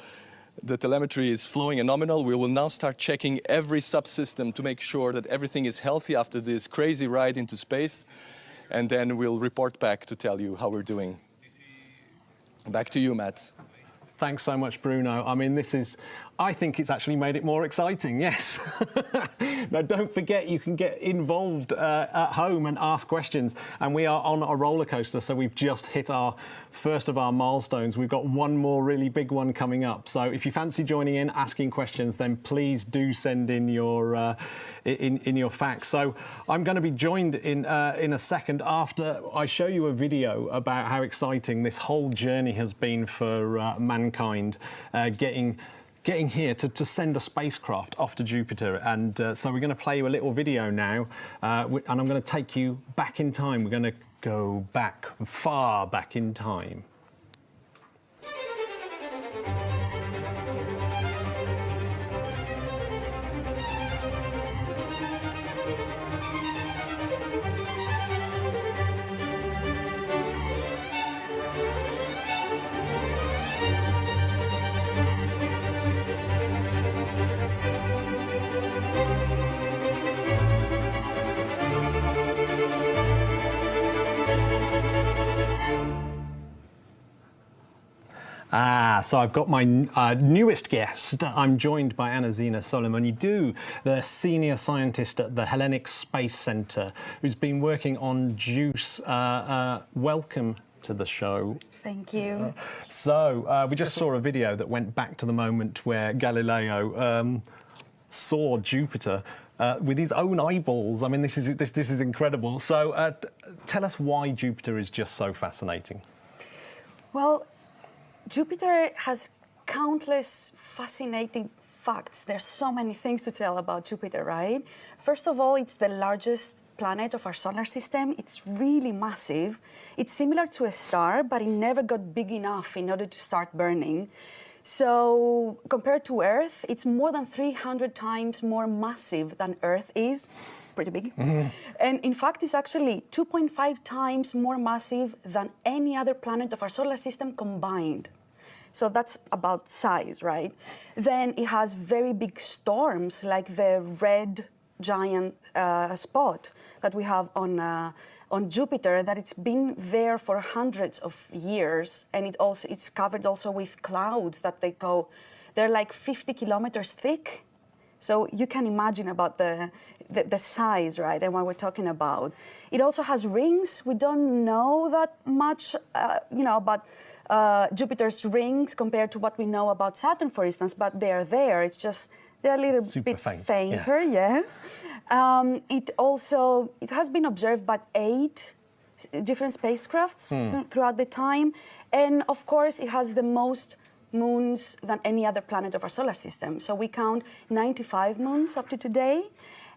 The telemetry is flowing and nominal. We will now start checking every subsystem to make sure that everything is healthy after this crazy ride into space. And then we'll report back to tell you how we're doing. Back to you, Matt. Thanks so much, Bruno. I mean, I think it's actually made it more exciting, yes. Now, don't forget, you can get involved at home and ask questions. And we are on a roller coaster, so we've just hit our first of our milestones. We've got one more really big one coming up. So if you fancy joining in, asking questions, then please do send in your facts. So I'm going to be joined in a second after I show you a video about how exciting this whole journey has been for mankind, getting here to send a spacecraft off to Jupiter. And so we're going to play you a little video now, and I'm going to take you back in time. We're going to go back, far back in time. So I've got my newest guest. I'm joined by Anna-Zina Solomonidou, the senior scientist at the Hellenic Space Centre, who's been working on JUICE. Welcome to the show. Thank you. So we just saw a video that went back to the moment where Galileo saw Jupiter with his own eyeballs. I mean, this is incredible. So tell us why Jupiter is just so fascinating. Well, Jupiter has countless fascinating facts. There's so many things to tell about Jupiter, right? First of all, it's the largest planet of our solar system. It's really massive. It's similar to a star, but it never got big enough in order to start burning. So compared to Earth, it's more than 300 times more massive than Earth is. Pretty big. Mm-hmm. And in fact, it's actually 2.5 times more massive than any other planet of our solar system combined. So that's about size, right? Then it has very big storms, like the red giant spot that we have on Jupiter, that it's been there for hundreds of years, and it's covered also with clouds that they're like 50 kilometers thick. So you can imagine about the size, right, and what we're talking about. It also has rings. We don't know that much, about Jupiter's rings compared to what we know about Saturn, for instance, but they're there. It's just they're a little bit fainter, yeah. It has been observed by 8 different spacecrafts throughout the time, and of course it has the most moons than any other planet of our solar system. So we count 95 moons up to today,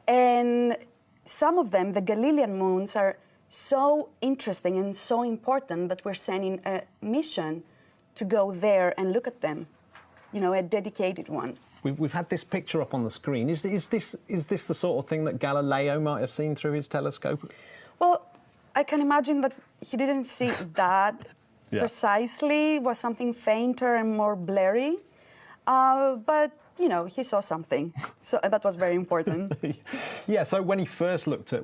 and some of them, the Galilean moons, are so interesting and so important that we're sending a mission to go there and look at them, a dedicated one. We've had this picture up on the screen. Is this the sort of thing that Galileo might have seen through his telescope? Well, I can imagine that he didn't see that precisely. It was something fainter and more blurry. But, you know, he saw something. So that was very important. Yeah, so when he first looked at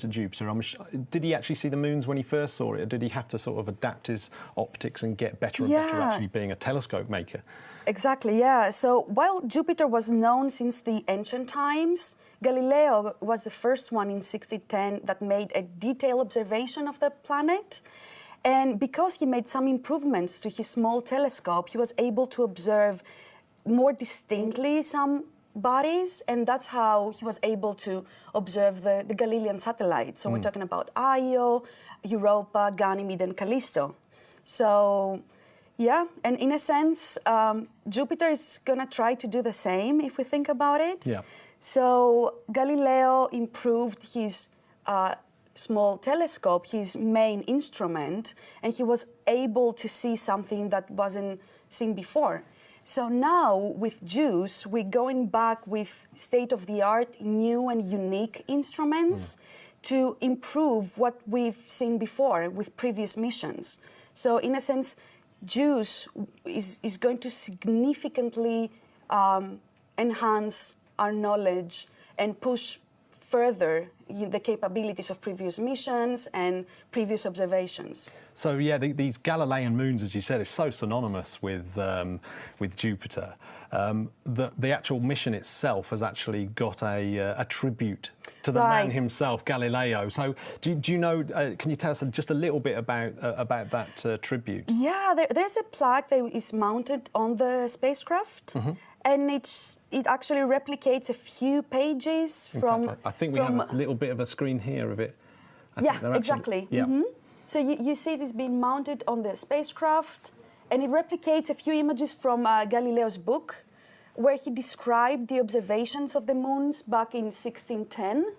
Jupiter, did he actually see the moons when he first saw it, or did he have to sort of adapt his optics and get better and better actually being a telescope maker? Exactly, yeah. So while Jupiter was known since the ancient times, Galileo was the first one in 1610 that made a detailed observation of the planet. And because he made some improvements to his small telescope, he was able to observe more distinctly some bodies, and that's how he was able to observe the Galilean satellites. So we're talking about Io, Europa, Ganymede, and Callisto. So, yeah, and in a sense, Jupiter is going to try to do the same if we think about it. Yeah. So Galileo improved his small telescope, his main instrument, and he was able to see something that wasn't seen before. So now with JUICE, we're going back with state-of-the-art, new and unique instruments to improve what we've seen before with previous missions. So in a sense, JUICE is going to significantly enhance our knowledge and push further the capabilities of previous missions and previous observations. So yeah, these Galilean moons, as you said, is so synonymous with Jupiter. The actual mission itself has actually got a tribute to the man himself, Galileo. So do you know? Can you tell us just a little bit about that tribute? Yeah, there's a plaque that is mounted on the spacecraft. And it actually replicates a few pages from... I think we have a little bit of a screen here of it. Exactly. Yeah. So you see this being mounted on the spacecraft, and it replicates a few images from Galileo's book, where he described the observations of the moons back in 1610.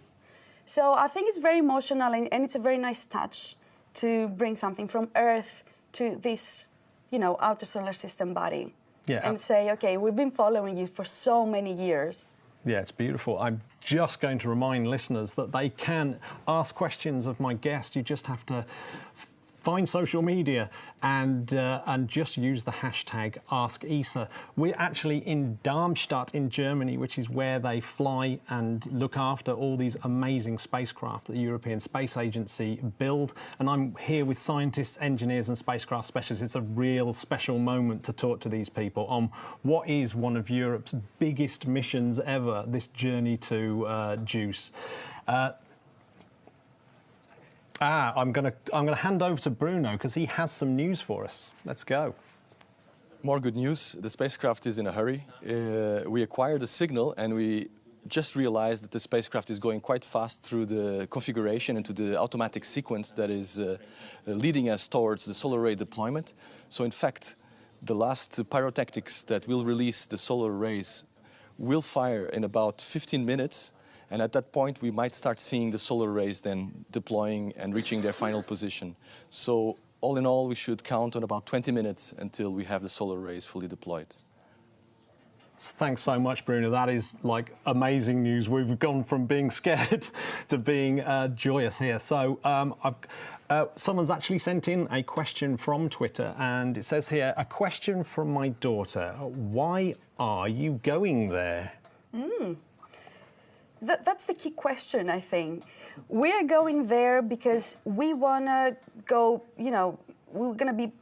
So I think it's very emotional, and it's a very nice touch to bring something from Earth to this, you know, outer solar system body. Yeah, and say, okay, we've been following you for so many years. Yeah, it's beautiful. I'm just going to remind listeners that they can ask questions of my guest. You just have to find social media and just use the hashtag #AskESA. We're actually in Darmstadt in Germany, which is where they fly and look after all these amazing spacecraft that the European Space Agency build. And I'm here with scientists, engineers and spacecraft specialists. It's a real special moment to talk to these people on what is one of Europe's biggest missions ever, this journey to JUICE. I'm going to hand over to Bruno because he has some news for us. Let's go. More good news. The spacecraft is in a hurry. We acquired a signal and we just realized that the spacecraft is going quite fast through the configuration and to the automatic sequence that is leading us towards the solar array deployment. So in fact, the last pyrotechnics that will release the solar arrays will fire in about 15 minutes. And at that point, we might start seeing the solar arrays then deploying and reaching their final position. So all in all, we should count on about 20 minutes until we have the solar arrays fully deployed. Thanks so much, Bruno. That is like amazing news. We've gone from being scared to being joyous here. So someone's actually sent in a question from Twitter, and it says here, a question from my daughter. Why are you going there? That's the key question, I think. We're going there because we want to go, you know, we're going to be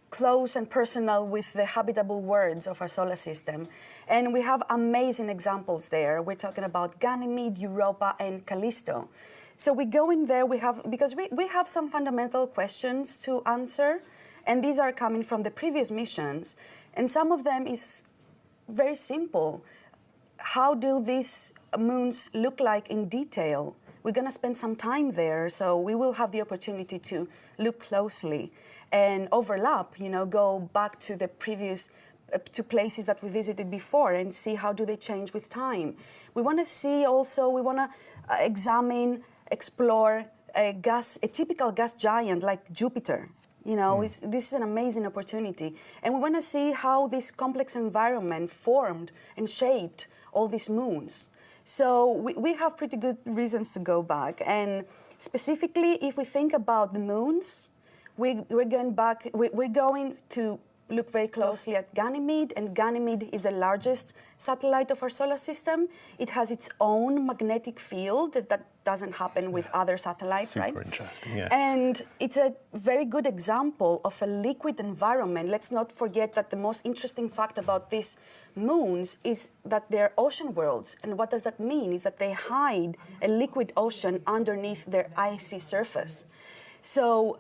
close and personal with the habitable worlds of our solar system. And we have amazing examples there. We're talking about Ganymede, Europa, and Callisto. So we go in there, because we have some fundamental questions to answer, and these are coming from the previous missions. And some of them is very simple. How do these moons look like in detail? We're going to spend some time there, so we will have the opportunity to look closely and overlap, you know, go back to the previous, to places that we visited before and see how do they change with time. We want to see also, we want to examine, explore a typical gas giant like Jupiter. You know, this is an amazing opportunity. And we want to see how this complex environment formed and shaped all these moons. So we have pretty good reasons to go back. And specifically, if we think about the moons, we're going to look very closely at Ganymede, and Ganymede is the largest satellite of our solar system. It has its own magnetic field that doesn't happen with other satellites, right? Super interesting, yeah. And it's a very good example of a liquid environment. Let's not forget that the most interesting fact about these moons is that they're ocean worlds. And what does that mean? Is that they hide a liquid ocean underneath their icy surface. So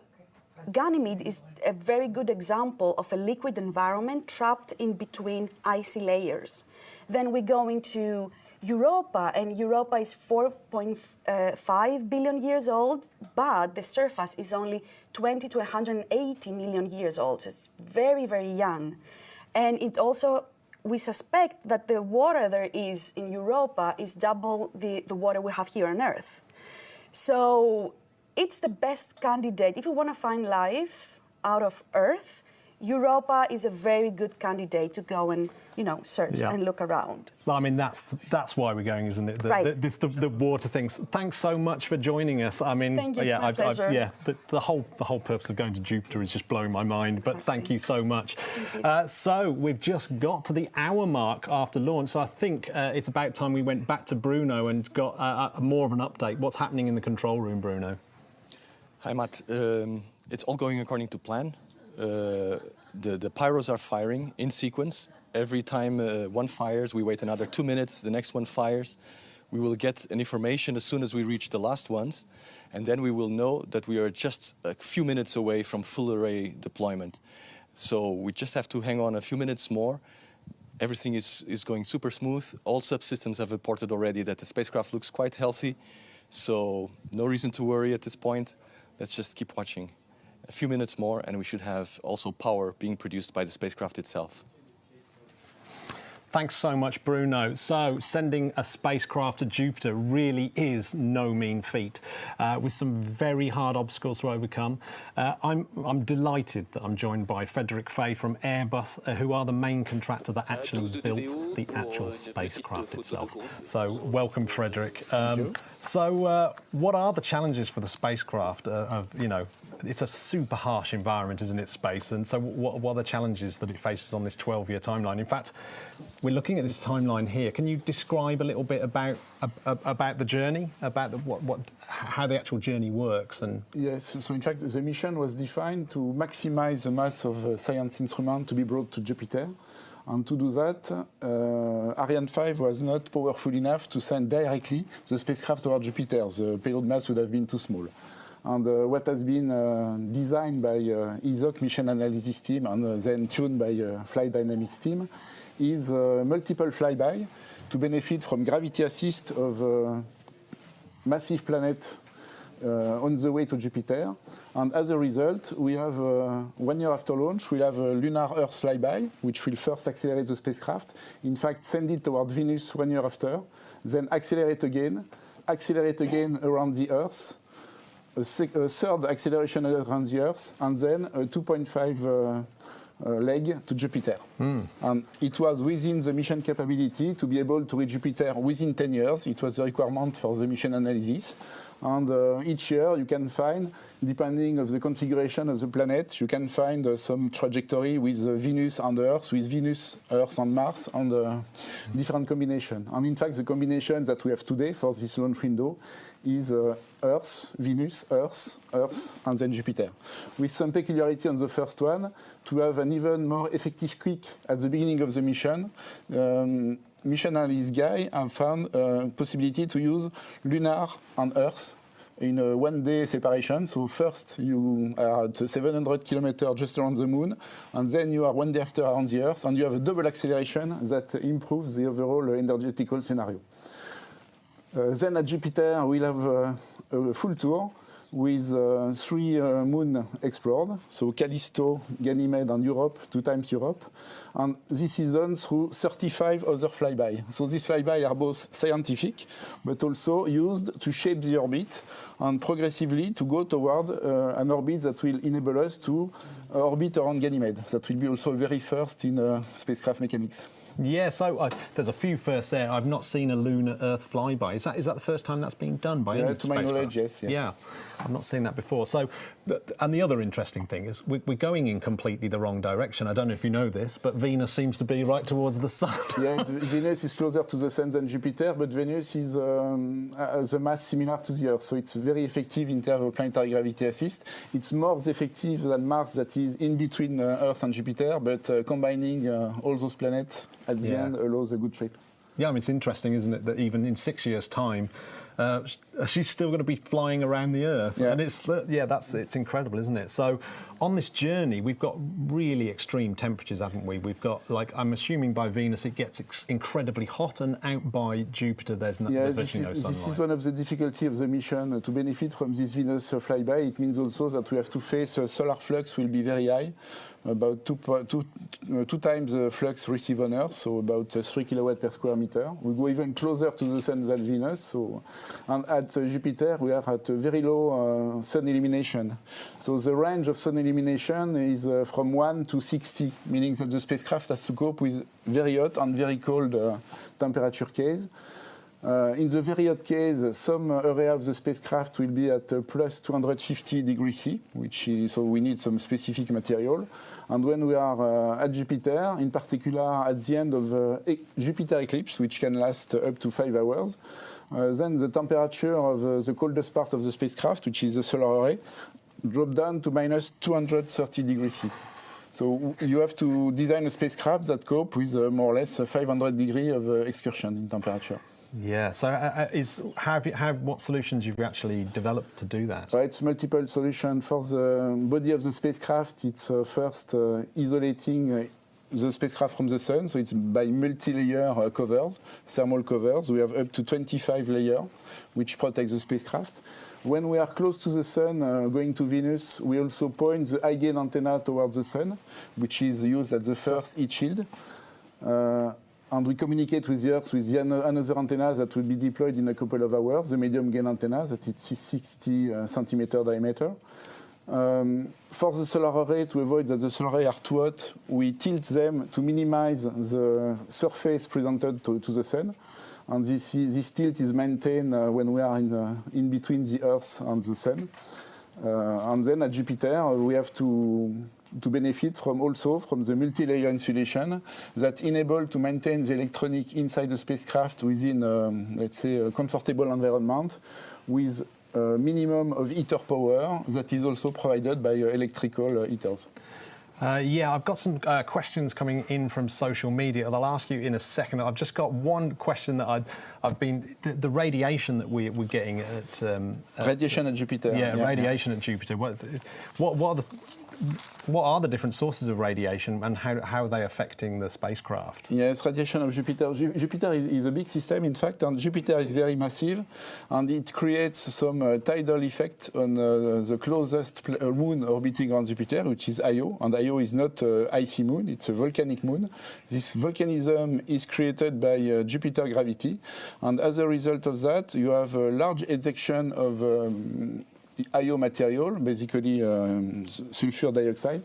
Ganymede is a very good example of a liquid environment trapped in between icy layers. Then we go into Europa, and Europa is 4.5 billion years old, but the surface is only 20 to 180 million years old. So it's very, very young. And it also, we suspect that the water there is in Europa is double the water we have here on Earth. So it's the best candidate. If you want to find life out of Earth, Europa is a very good candidate to go and, you know, search and look around. I mean, that's why we're going, isn't it? Right. The water things. Thanks so much for joining us. I mean, thank you, it's my pleasure. The whole purpose of going to Jupiter is just blowing my mind. But thank you so much. So we've just got to the hour mark after launch. So I think it's about time we went back to Bruno and got more of an update. What's happening in the control room, Bruno? Hi, Matt. It's all going according to plan. The pyros are firing in sequence. Every time one fires, we wait another 2 minutes, the next one fires. We will get an information as soon as we reach the last ones, and then we will know that we are just a few minutes away from full array deployment. So we just have to hang on a few minutes more. Everything is going super smooth. All subsystems have reported already that the spacecraft looks quite healthy, so no reason to worry at this point. Let's just keep watching. A few minutes more, and we should have also power being produced by the spacecraft itself. Thanks so much, Bruno. So sending a spacecraft to Jupiter really is no mean feat, with some very hard obstacles to overcome. I'm delighted that I'm joined by Frederick Fay from Airbus, who are the main contractor that actually built the actual spacecraft itself. So welcome, Frederick. So what are the challenges for the spacecraft? It's a super harsh environment, isn't it, space? And so what are the challenges that it faces on this 12-year timeline? In fact, we're looking at this timeline here. Can you describe a little bit about the journey, about how the actual journey works? And yes, so in fact, the mission was defined to maximize the mass of science instruments to be brought to Jupiter. And to do that, Ariane 5 was not powerful enough to send directly the spacecraft toward Jupiter. The payload mass would have been too small. And what has been designed by ESA mission analysis team and then tuned by flight dynamics team is multiple flyby to benefit from gravity assist of massive planet on the way to Jupiter. And as a result, we have 1 year after launch, we'll have a lunar Earth flyby, which will first accelerate the spacecraft. In fact, send it toward Venus 1 year after, then accelerate again around the Earth, a third acceleration around the Earth, and then a 2.5 leg to Jupiter. And it was within the mission capability to be able to reach Jupiter within 10 years. It was the requirement for the mission analysis. And each year you can find, depending on the configuration of the planet, you can find some trajectory with Venus and Earth, with Venus, Earth and Mars, and different combination. And in fact, the combination that we have today for this launch window is Earth, Venus, Earth, Earth, and then Jupiter. With some peculiarity on the first one, to have an even more effective kick at the beginning of the mission, mission analyst guy have found a possibility to use lunar and Earth in a 1 day separation. So first you are at 700 kilometers just around the moon, and then you are 1 day after around the Earth, and you have a double acceleration that improves the overall energetical scenario. Then at Jupiter we'll have a full tour with 3 moons explored, so Callisto, Ganymede and Europe, 2 times Europe. And this is done through 35 other flyby. So these flyby are both scientific, but also used to shape the orbit and progressively to go toward an orbit that will enable us to orbit around Ganymede. That will be also very first in spacecraft mechanics. Yeah, so there's a few firsts there. I've not seen a lunar Earth flyby. Is that the first time that's been done by any to my knowledge, yes. Yeah, I've not seen that before. So, and the other interesting thing is we're going in completely the wrong direction. I don't know if you know this, but Venus seems to be right towards the Sun. Yes, Venus is closer to the Sun than Jupiter, but Venus is has a mass similar to the Earth, so it's very effective in terms of planetary gravity assist. It's more effective than Mars, that is in between Earth and Jupiter, but combining all those planets at the end allows a good trip. Yeah, I mean, it's interesting, isn't it, that even in 6 years' time, she's still going to be flying around the Earth. Yeah. And it's incredible, isn't it? So on this journey, we've got really extreme temperatures, haven't we? We've got, like, I'm assuming by Venus it gets incredibly hot, and out by Jupiter there's virtually no sunlight. This is one of the difficulties of the mission. To benefit from this Venus flyby, it means also that we have to face solar flux will be very high, about two times the flux received on Earth, so about 3 kilowatt per square meter. We go even closer to the Sun than Venus, so, and at Jupiter we are at a very low sun illumination. So the range of sun illumination is from 1 to 60, meaning that the spacecraft has to cope with very hot and very cold temperature case. In the very hot case, some area of the spacecraft will be at plus 250 degrees C, so we need some specific material. And when we are at Jupiter, in particular at the end of Jupiter eclipse, which can last up to 5 hours, then the temperature of the coldest part of the spacecraft, which is the solar array, drop down to minus 230 degrees C. So you have to design a spacecraft that cope with more or less 500 degrees of excursion in temperature. Yeah. So, what solutions you've actually developed to do that? It's multiple solutions for the body of the spacecraft. It's first isolating the spacecraft from the Sun, so it's by multi-layer covers, thermal covers. We have up to 25 layers, which protect the spacecraft. When we are close to the Sun, going to Venus, we also point the high gain antenna towards the Sun, which is used as the first heat shield. And we communicate with the Earth with another antenna that will be deployed in a couple of hours, the medium gain antenna that is 60 centimeter diameter. For the solar array, to avoid that the solar array are too hot, we tilt them to minimize the surface presented to the Sun. And this tilt is maintained when we are in between the Earth and the Sun. And then at Jupiter, we have to benefit from the multi-layer insulation that enable to maintain the electronic inside the spacecraft within, let's say, a comfortable environment with a minimum of heater power that is also provided by electrical heaters. Yeah, I've got some questions coming in from social media that I'll ask you in a second. I've just got one question that I've been... The radiation that we're getting at... radiation at Jupiter. Yeah, radiation at Jupiter. What are the different sources of radiation, and how are they affecting the spacecraft? Yes, radiation of Jupiter. Jupiter is a big system, in fact, and Jupiter is very massive, and it creates some tidal effect on the closest moon orbiting around Jupiter, which is Io. And Io is not an icy moon, it's a volcanic moon. This volcanism is created by Jupiter gravity, and as a result of that, you have a large ejection of Io material, basically sulfur dioxide,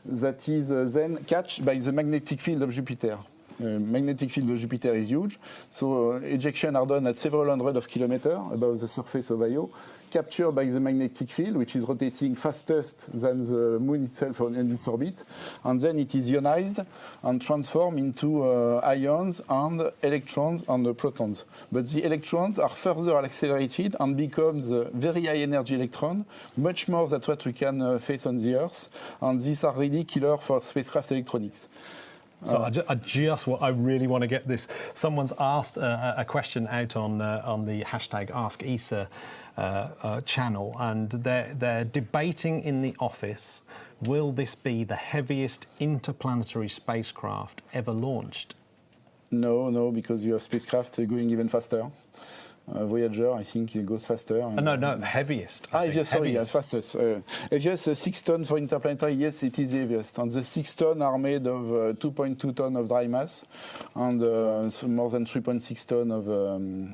that is then catched by the magnetic field of Jupiter. Magnetic field of Jupiter is huge, so ejection are done at several hundred of kilometers above the surface of Io, captured by the magnetic field, which is rotating fastest than the moon itself in its orbit, and then it is ionized and transformed into ions and electrons and protons. But the electrons are further accelerated and becomes a very high energy electron, much more than what we can face on the Earth, and these are really killer for spacecraft electronics. So I really want to get this. Someone's asked a question out on the hashtag Ask ESA channel, and they're debating in the office, will this be the heaviest interplanetary spacecraft ever launched? No, because you have spacecraft going even faster. Voyager, I think it goes faster. No, heaviest. Heaviest, sorry, heaviest. Fastest. Heaviest, 6 tons for interplanetary, yes, it is heaviest. And the 6 tons are made of 2.2 tons of dry mass and more than 3.6 tons of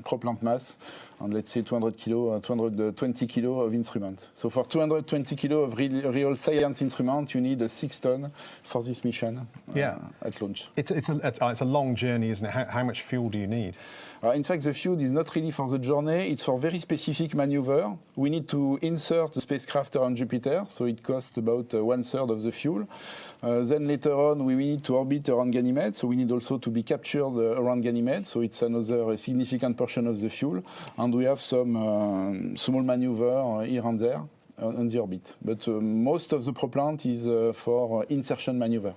propellant mass, and let's say 220 kilo of instrument. So for 220 kilo of real science instrument, you need 6 tons for this mission at launch. It's a long journey, isn't it? How much fuel do you need? In fact, the fuel is not really for the journey, it's for very specific maneuver. We need to insert the spacecraft around Jupiter, so it costs about 1/3 of the fuel. Then later on, we need to orbit around Ganymede, so we need also to be captured around Ganymede, so it's another significant portion of the fuel. And we have some small maneuver here and there on the orbit. But most of the propellant is for insertion maneuver.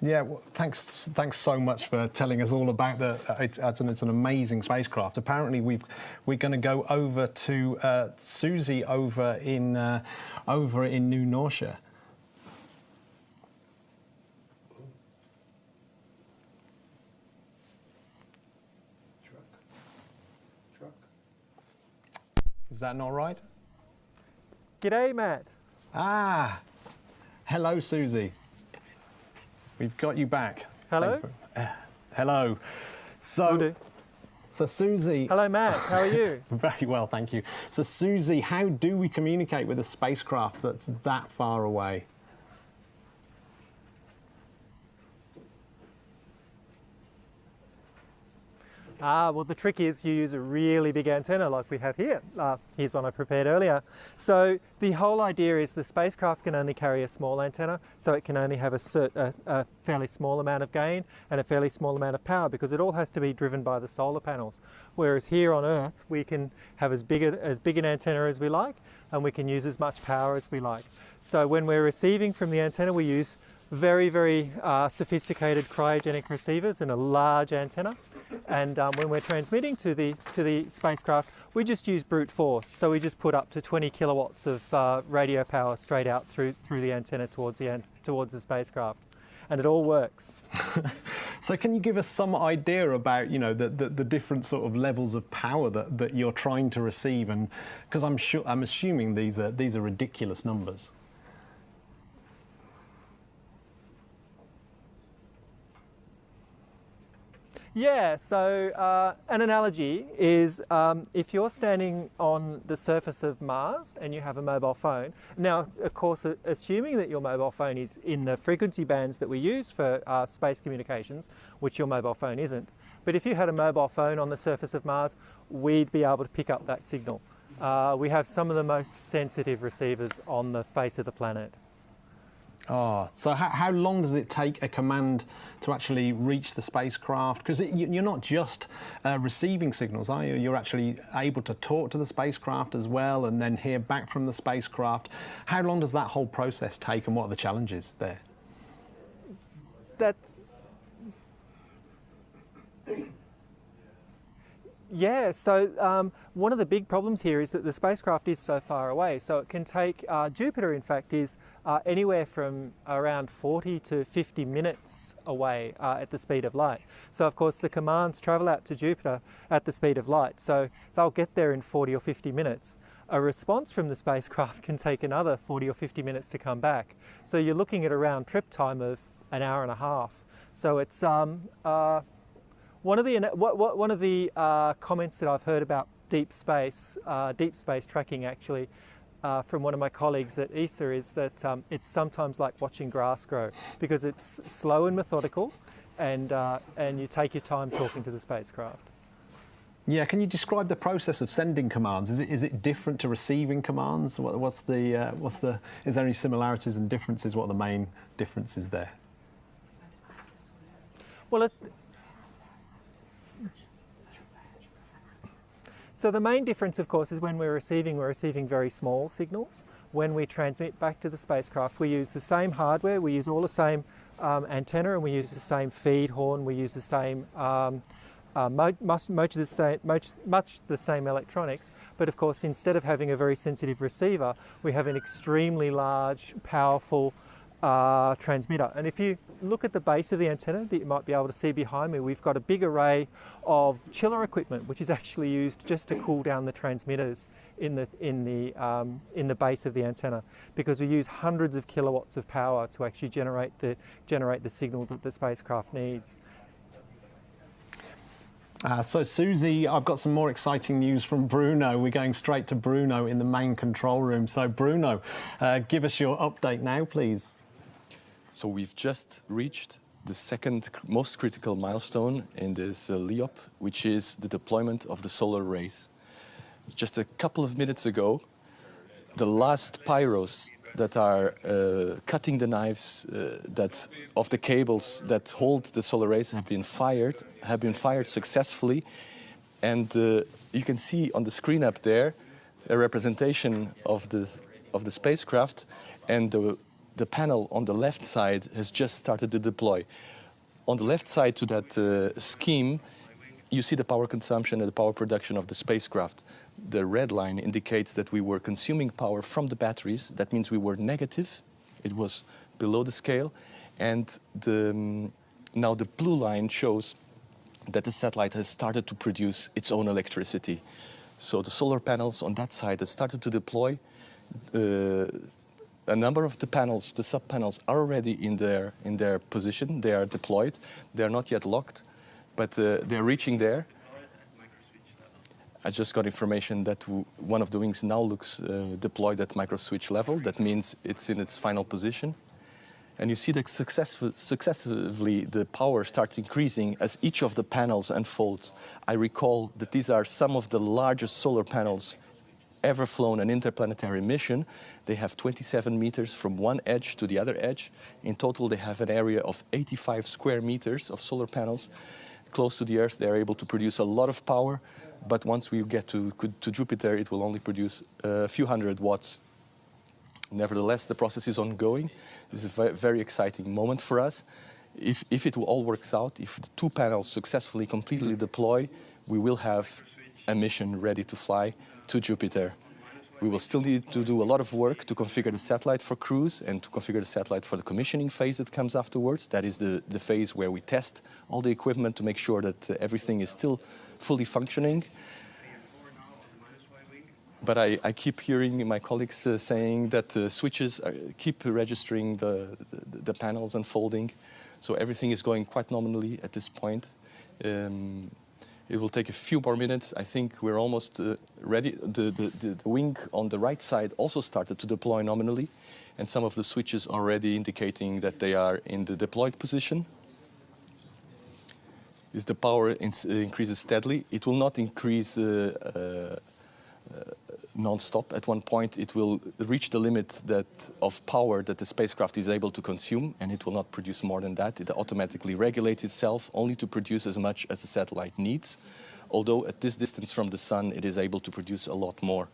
Yeah, well, thanks so much for telling us all about it's an amazing spacecraft. Apparently, we're going to go over to Susie over in New Norcia. Truck. Is that not right? G'day, Matt. Ah, hello, Susie. We've got you back. Hello. Hello. So Susie. Hello, Matt. How are you? Very well, thank you. So Susie, how do we communicate with a spacecraft that's that far away? Well, the trick is you use a really big antenna like we have here. Here's one I prepared earlier. So the whole idea is the spacecraft can only carry a small antenna, so it can only have a fairly small amount of gain and a fairly small amount of power, because it all has to be driven by the solar panels. Whereas here on Earth, we can have as big an antenna as we like, and we can use as much power as we like. So when we're receiving from the antenna, we use very, very sophisticated cryogenic receivers and a large antenna. And when we're transmitting to the spacecraft, we just use brute force. So we just put up to 20 kilowatts of radio power straight out through the antenna towards the spacecraft, and it all works. So can you give us some idea about, you know, the different sort of levels of power that you're trying to receive? And because I'm assuming these are ridiculous numbers. Yeah, so an analogy is if you're standing on the surface of Mars and you have a mobile phone, now of course assuming that your mobile phone is in the frequency bands that we use for space communications, which your mobile phone isn't, but if you had a mobile phone on the surface of Mars, we'd be able to pick up that signal. We have some of the most sensitive receivers on the face of the planet. Oh, so how long does it take a command to actually reach the spacecraft? Because you're not just receiving signals, are you? You're actually able to talk to the spacecraft as well and then hear back from the spacecraft. How long does that whole process take, and what are the challenges there? Yeah, so one of the big problems here is that the spacecraft is so far away. So it can take, Jupiter in fact is anywhere from around 40 to 50 minutes away at the speed of light. So of course the commands travel out to Jupiter at the speed of light. So they'll get there in 40 or 50 minutes. A response from the spacecraft can take another 40 or 50 minutes to come back. So you're looking at a round trip time of an hour and a half. So it's one of the comments that I've heard about deep space tracking actually from one of my colleagues at ESA is that it's sometimes like watching grass grow, because it's slow and methodical, and you take your time talking to the spacecraft. Yeah, can you describe the process of sending commands? Is it different to receiving commands? Is there any similarities and differences? What are the main differences there? Well, so the main difference, of course, is when we're receiving very small signals. When we transmit back to the spacecraft, we use the same hardware, we use all the same antenna, and we use the same feed horn, we use the same, much the same electronics. But of course, instead of having a very sensitive receiver, we have an extremely large, powerful transmitter. And if you look at the base of the antenna that you might be able to see behind me, we've got a big array of chiller equipment, which is actually used just to cool down the transmitters in the base of the antenna, because we use hundreds of kilowatts of power to actually generate the signal that the spacecraft needs. So Susie, I've got some more exciting news from Bruno. We're going straight to Bruno in the main control room. So Bruno, give us your update now, please. So we've just reached the second most critical milestone in this LEOP, which is the deployment of the solar rays. Just a couple of minutes ago, the last pyros that are cutting the knives of the cables that hold the solar rays have been fired successfully. And you can see on the screen up there a representation of the spacecraft, and the panel on the left side has just started to deploy. On the left side to that scheme, you see the power consumption and the power production of the spacecraft. The red line indicates that we were consuming power from the batteries. That means we were negative. It was below the scale. And now the blue line shows that the satellite has started to produce its own electricity. So the solar panels on that side have started to deploy. A number of the panels, the sub-panels, are already in their position. They are deployed. They are not yet locked, but they're reaching there. I just got information that one of the wings now looks deployed at microswitch level. That means it's in its final position. And you see that successively the power starts increasing as each of the panels unfolds. I recall that these are some of the largest solar panels ever flown an interplanetary mission. They have 27 meters from one edge to the other edge. In total, they have an area of 85 square meters of solar panels. Close to the Earth, they're able to produce a lot of power, but once we get to Jupiter, it will only produce a few hundred watts. Nevertheless, the process is ongoing. This is a very exciting moment for us. If it all works out, if the two panels successfully, completely deploy, we will have a mission ready to fly to Jupiter. We will still need to do a lot of work to configure the satellite for cruise and to configure the satellite for the commissioning phase that comes afterwards. That is the phase where we test all the equipment to make sure that everything is still fully functioning. But I keep hearing my colleagues saying that switches keep registering the panels unfolding. So everything is going quite nominally at this point. It will take a few more minutes. I think we're almost ready. The wing on the right side also started to deploy nominally, and some of the switches are already indicating that they are in the deployed position. As the power increases steadily, it will not increase non-stop. At one point, it will reach the limit of power that the spacecraft is able to consume, and it will not produce more than that. It automatically regulates itself only to produce as much as the satellite needs, although at this distance from the sun, it is able to produce a lot more.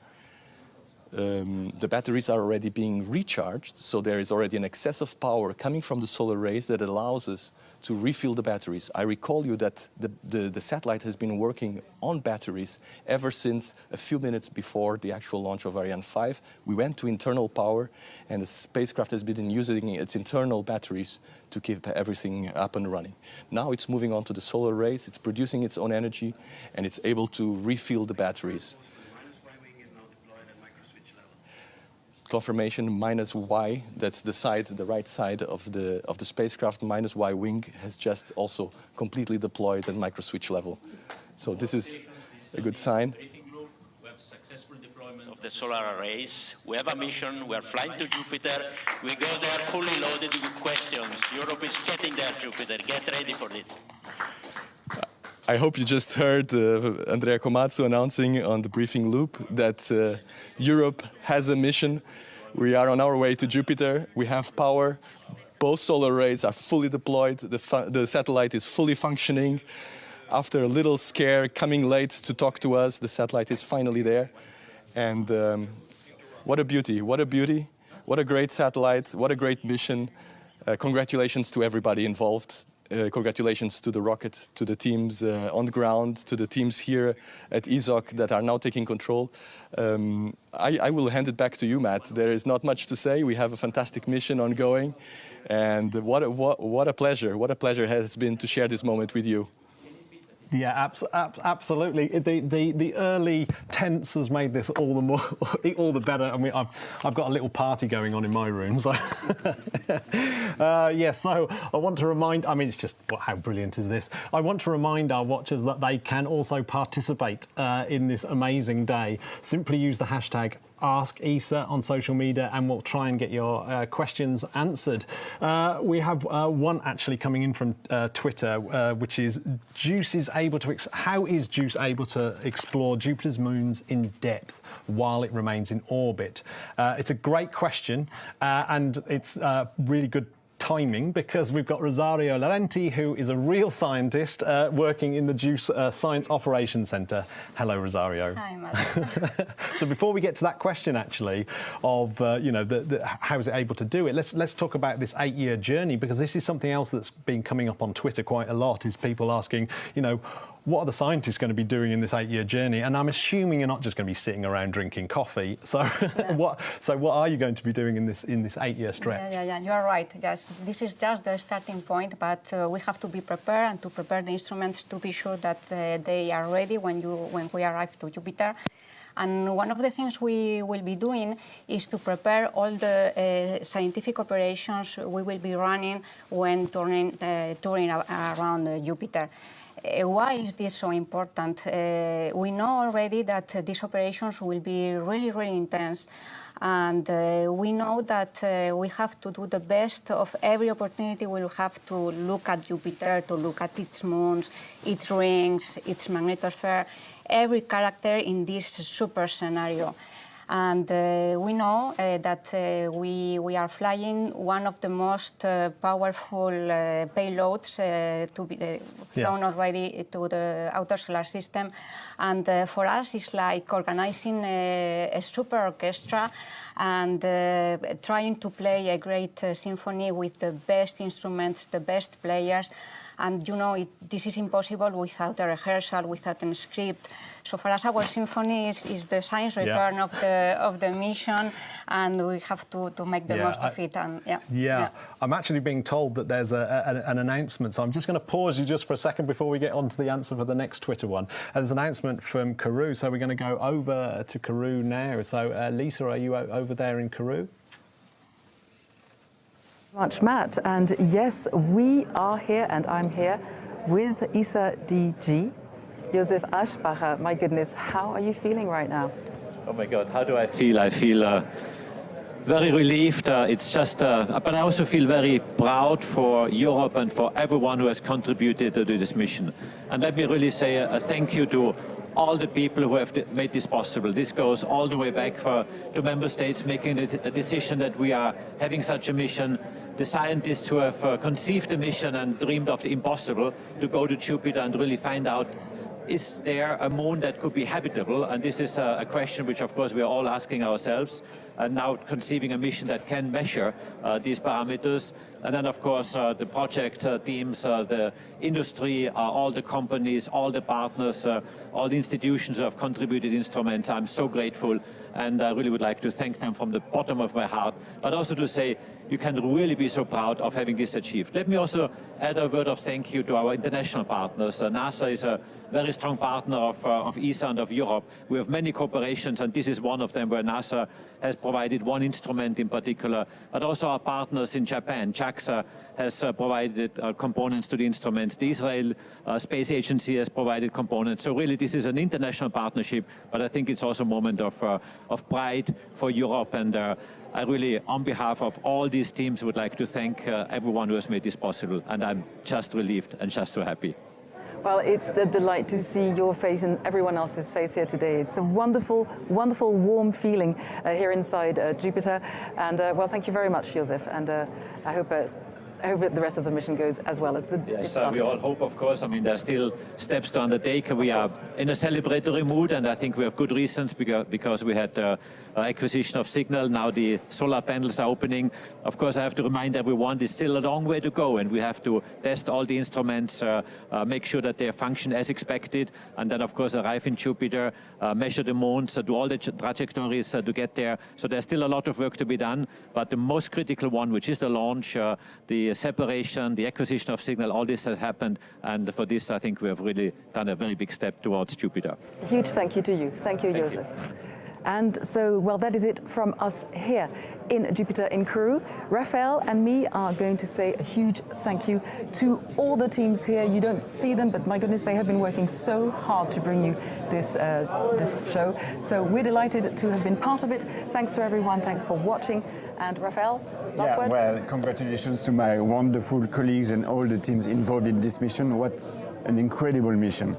The batteries are already being recharged, so there is already an excess of power coming from the solar rays that allows us to refill the batteries. I recall you that the satellite has been working on batteries ever since a few minutes before the actual launch of Ariane 5. We went to internal power, and the spacecraft has been using its internal batteries to keep everything up and running. Now it's moving on to the solar rays, it's producing its own energy, and it's able to refill the batteries. Confirmation -Y, that's the right side of the spacecraft. -Y wing has just also completely deployed at microswitch level. So this is a good sign. We have successful deployment of the solar arrays. We have a mission. We are flying to Jupiter. We go there fully loaded with questions. Europe is getting there, Jupiter. Get ready for it. I hope you just heard Andrea Komatsu announcing on the briefing loop that Europe has a mission. We are on our way to Jupiter. We have power. Both solar arrays are fully deployed. The satellite is fully functioning. After a little scare, coming late to talk to us, the satellite is finally there. And what a beauty, what a beauty. What a great satellite, what a great mission. Congratulations to everybody involved. congratulations to the rocket, to the teams on the ground, to the teams here at ESOC that are now taking control. I will hand it back to you, Matt. There is not much to say. We have a fantastic mission ongoing, and what a pleasure it has been to share this moment with you. Yeah, absolutely. The early tense has made this all the better. I mean, I've got a little party going on in my room. So, yeah. So I want to remind. I mean, it's just how brilliant is this? I want to remind our watchers that they can also participate in this amazing day. Simply use the hashtag Ask ESA on social media, and we'll try and get your questions answered. We have one actually coming in from Twitter, which is how is JUICE able to explore Jupiter's moons in depth while it remains in orbit? It's a great question, and it's really good timing, because we've got Rosario Laurenti, who is a real scientist working in the JUICE Science Operations Centre. Hello, Rosario. Hi, Matt. So before we get to that question, actually, of you know, how is it able to do it, let's talk about this 8-year journey, because this is something else that's been coming up on Twitter quite a lot, is people asking, you know, what are the scientists going to be doing in this 8-year journey? And I'm assuming you're not just going to be sitting around drinking coffee. So, yeah. what are you going to be doing in this 8-year stretch? Yeah, you are right. Yes, this is just the starting point, but we have to be prepared and to prepare the instruments to be sure that they are ready when we arrive to Jupiter. And one of the things we will be doing is to prepare all the scientific operations we will be running when touring around Jupiter. Why is this so important? We know already that these operations will be really, really intense. And we know that we have to do the best of every opportunity we will have to look at Jupiter, to look at its moons, its rings, its magnetosphere, every character in this super scenario. And we know that we are flying one of the most powerful payloads to be flown already to the outer solar system. And for us, it's like organizing a super orchestra and trying to play a great symphony with the best instruments, the best players. And you know, this is impossible without a rehearsal, without a script. So for us, our symphony is the science return of the mission, and we have to make the most of it. And I'm actually being told that there's an announcement, so I'm just going to pause you just for a second before we get on to the answer for the next Twitter one. There's an announcement from Kourou, so we're going to go over to Kourou now. So Lisa, are you over there in Kourou? Much, Matt. And yes, we are here, and I'm here with ESA DG, Josef Aschbacher. My goodness, how are you feeling right now? Oh my God, how do I feel? I feel very relieved. It's just, but I also feel very proud for Europe and for everyone who has contributed to this mission. And let me really say a thank you to all the people who have made this possible. This goes all the way back to member states making a decision that we are having such a mission, the scientists who have conceived the mission and dreamed of the impossible, to go to Jupiter and really find out, is there a moon that could be habitable? And this is a question which, of course, we are all asking ourselves, and now conceiving a mission that can measure these parameters. And then, of course, the project teams, the industry, all the companies, all the partners, all the institutions who have contributed instruments. I'm so grateful, and I really would like to thank them from the bottom of my heart, but also to say you can really be so proud of having this achieved. Let me also add a word of thank you to our international partners. NASA is a very strong partner of ESA and of Europe. We have many cooperations, and this is one of them, where NASA has provided one instrument in particular, but also our partners in Japan. JAXA has provided components to the instruments. The Israel Space Agency has provided components. So really, this is an international partnership, but I think it's also a moment of pride for Europe. And I really, on behalf of all these teams, would like to thank everyone who has made this possible. And I'm just relieved and just so happy. Well, it's a delight to see your face and everyone else's face here today. It's a wonderful, wonderful, warm feeling here inside Jupiter. And well, thank you very much, Josef. And I hope I hope the rest of the mission goes as well as the Yes, we all hope, of course. I mean, there's still steps to undertake. We are in a celebratory mood, and I think we have good reasons because we had acquisition of signal. Now the solar panels are opening. Of course, I have to remind everyone there's still a long way to go, and we have to test all the instruments, make sure that they function as expected, and then, of course, arrive in Jupiter, measure the moons, do all the trajectories to get there. So there's still a lot of work to be done, but the most critical one, which is the launch, the separation, the acquisition of signal, all this has happened, and for this I think we have really done a very big step towards Jupiter. A huge thank you to you. Thank you, Joseph. And so, well, that is it from us here in Jupiter in Kourou. Raphael and me are going to say a huge thank you to all the teams here. You don't see them, but my goodness, they have been working so hard to bring you this show. So we're delighted to have been part of it. Thanks to everyone. Thanks for watching. And Raphael, last word? Well, congratulations to my wonderful colleagues and all the teams involved in this mission. What an incredible mission.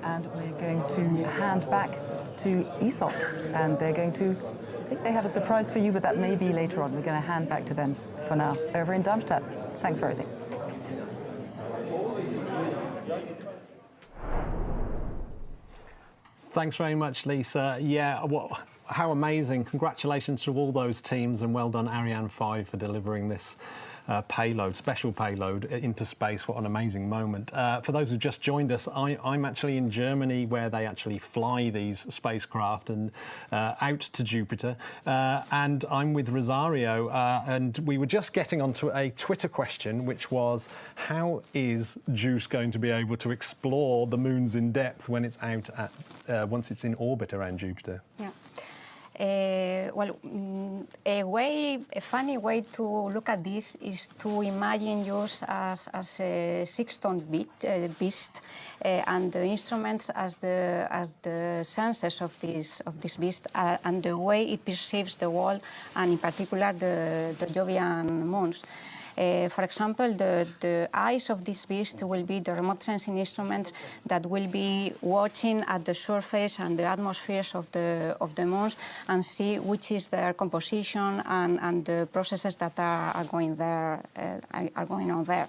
And we're going to hand back to ESOC, and they're going to, I think they have a surprise for you, but that may be later on. We're going to hand back to them for now, over in Darmstadt. Thanks for everything. Thanks very much, Lisa. Yeah, how amazing. Congratulations to all those teams, and well done, Ariane 5, for delivering this special payload into space. What an amazing moment. For those who just joined us, I'm actually in Germany, where they actually fly these spacecraft and out to Jupiter. And I'm with Rosario, and we were just getting onto a Twitter question, which was, how is JUICE going to be able to explore the moons in depth when it's out at, once it's in orbit around Jupiter? Yeah. Well, a funny way to look at this is to imagine JUICE as a 6-ton beast, and the instruments as the senses of this beast, and the way it perceives the world, and in particular the Jovian moons. For example, the eyes of this beast will be the remote sensing instruments that will be watching at the surface and the atmospheres of the moons and see which is their composition and the processes that are going on there.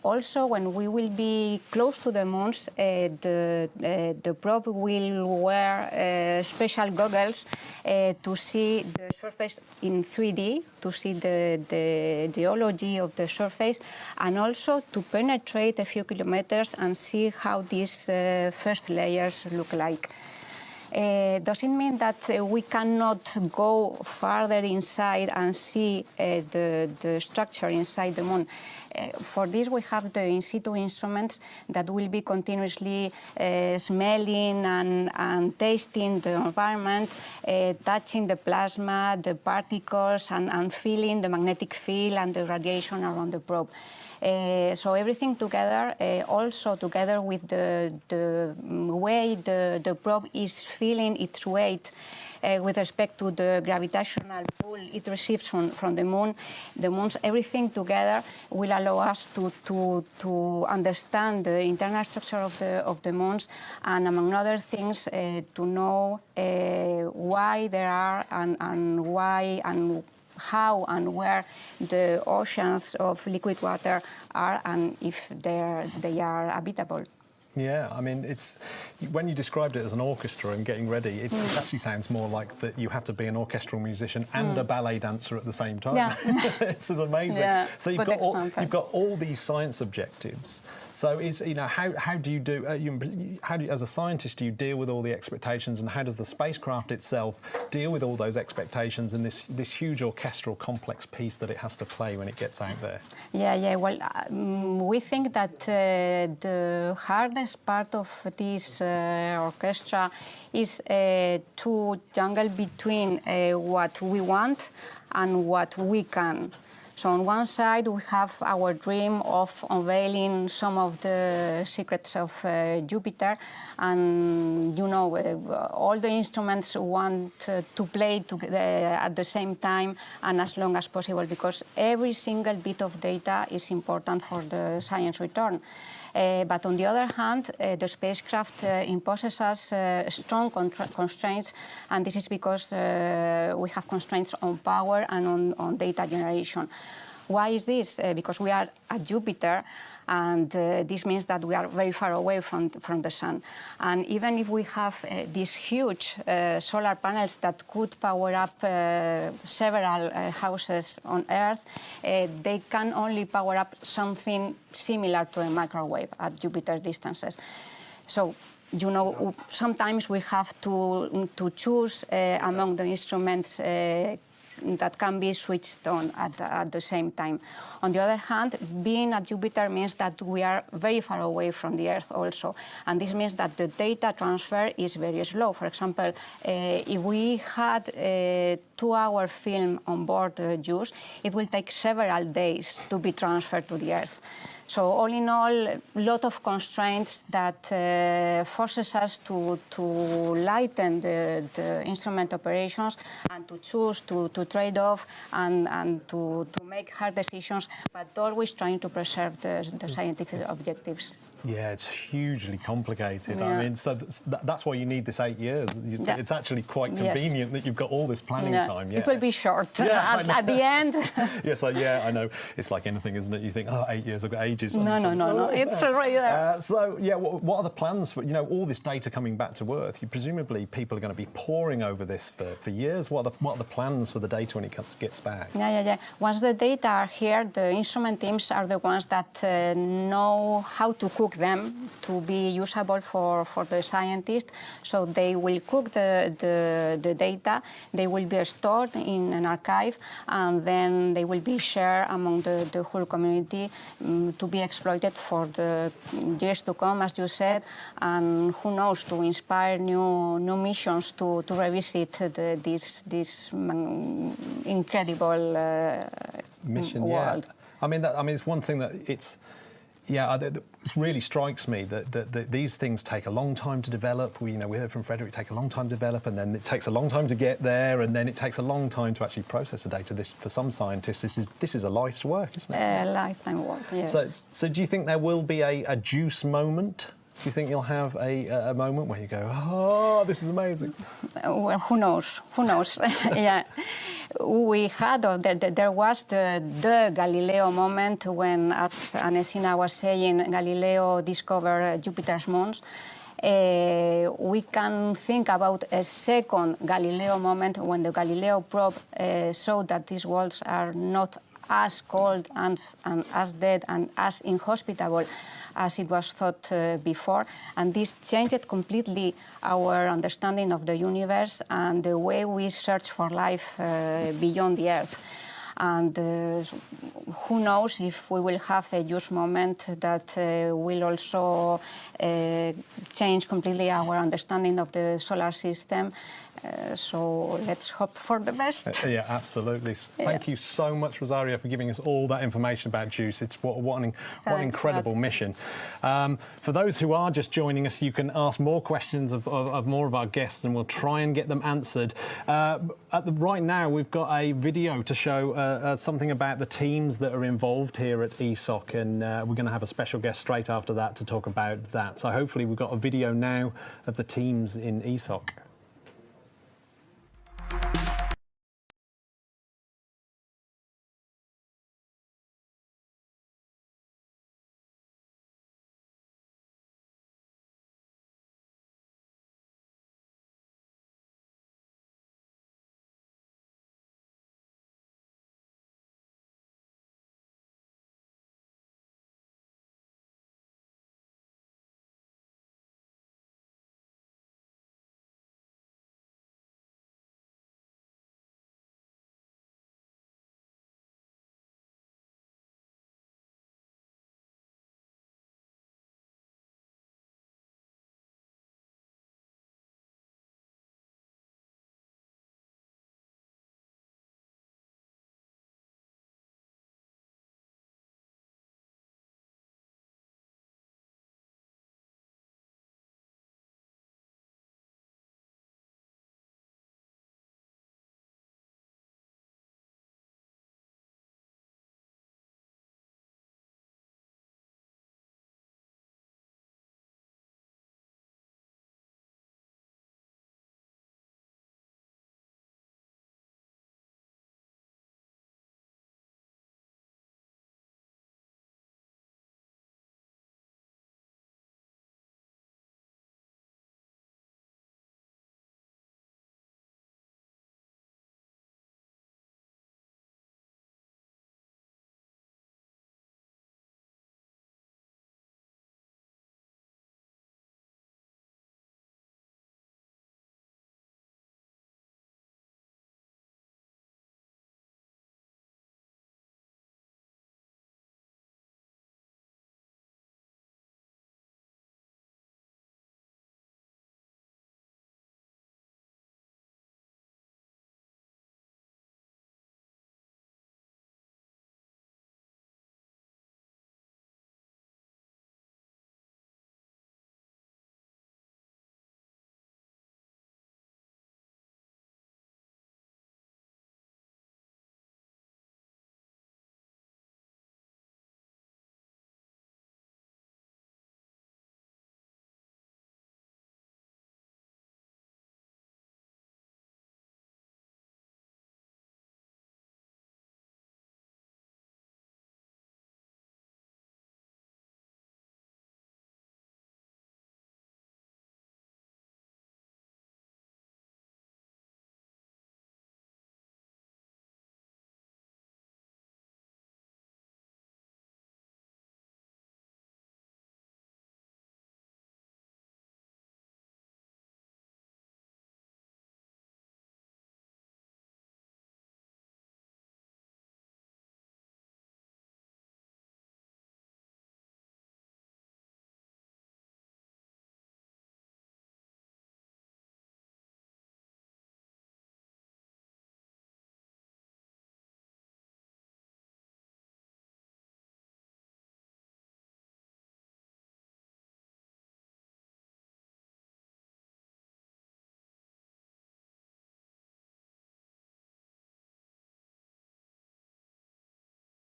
Also, when we will be close to the moons, the probe will wear special goggles to see the surface in 3D, to see the geology of the surface, and also to penetrate a few kilometers and see how these first layers look like. Does it mean that we cannot go farther inside and see the structure inside the moon? For this, we have the in situ instruments that will be continuously smelling and tasting the environment, touching the plasma, the particles, and feeling the magnetic field and the radiation around the probe. So everything together, also together with the way the probe is feeling its weight with respect to the gravitational pull it receives from the moon, everything together will allow us to understand the internal structure of the moons, and among other things, to know why there are and why and how and where the oceans of liquid water are, and if they are habitable. Yeah, I mean, when you described it as an orchestra and getting ready, it actually sounds more like that you have to be an orchestral musician and a ballet dancer at the same time. Yeah. It's amazing. Yeah, so you've got all these science objectives. So how do you as a scientist, do you deal with all the expectations, and how does the spacecraft itself deal with all those expectations and this huge orchestral complex piece that it has to play when it gets out there? Yeah. Well, we think that the hardest part of this orchestra is to jungle between what we want and what we can. So on one side, we have our dream of unveiling some of the secrets of Jupiter, and all the instruments want to play together at the same time and as long as possible, because every single bit of data is important for the science return. But on the other hand, the spacecraft imposes us strong constraints, and this is because we have constraints on power and on data generation. Why is this? Because we are at Jupiter, and this means that we are very far away from the sun. And even if we have these huge solar panels that could power up several houses on Earth, they can only power up something similar to a microwave at Jupiter distances. So, you know, sometimes we have to choose among the instruments that can be switched on at the same time. On the other hand, being at Jupiter means that we are very far away from the Earth also, and this means that the data transfer is very slow. For example, if we had a 2-hour film on board JUICE, it will take several days to be transferred to the Earth. So all in all, a lot of constraints that forces us to lighten the instrument operations and to choose to trade off and to make hard decisions, but always trying to preserve the scientific objectives. Yeah, it's hugely complicated. Yeah. I mean, so that's why you need this 8 years. Yeah. It's actually quite convenient that you've got all this planning time. Yeah. It will be short at the end. Yes, yeah, I know. It's like anything, isn't it? You think, oh, 8 years, I've got ages. No. It's right there. So, yeah, what are the plans for, you know, all this data coming back to Earth? Presumably people are going to be poring over this for years. What are the plans for the data when it gets back? Yeah. Once the data are here, the instrument teams are the ones that know how to cook them to be usable for the scientists. So they will cook the data, they will be stored in an archive, and then they will be shared among the whole community to be exploited for the years to come, as you said, and who knows, to inspire new missions to revisit this incredible mission world. Yeah. I mean, it's one thing that it really strikes me that these things take a long time to develop. We heard from Frederick, take a long time to develop, and then it takes a long time to get there, and then it takes a long time to actually process the data. For some scientists, this is a life's work, isn't it? A lifetime work, yes. So do you think there will be a JUICE moment? Do you think you'll have a moment where you go, oh, this is amazing? Well, who knows? Yeah. We had, there was the Galileo moment when, as Anesina was saying, Galileo discovered Jupiter's moons. We can think about a second Galileo moment when the Galileo probe showed that these worlds are not as cold and as dead and as inhospitable as it was thought before. And this changed completely our understanding of the universe and the way we search for life beyond the Earth. And who knows if we will have a JUICE moment that will also change completely our understanding of the solar system. So let's hope for the best. Yeah, absolutely. Thank you so much, Rosario, for giving us all that information about JUICE. It's what an incredible mission. For those who are just joining us, you can ask more questions of more of our guests, and we'll try and get them answered. Right now, we've got a video to show something about the teams that are involved here at ESOC, and we're going to have a special guest straight after that to talk about that. So hopefully we've got a video now of the teams in ESOC.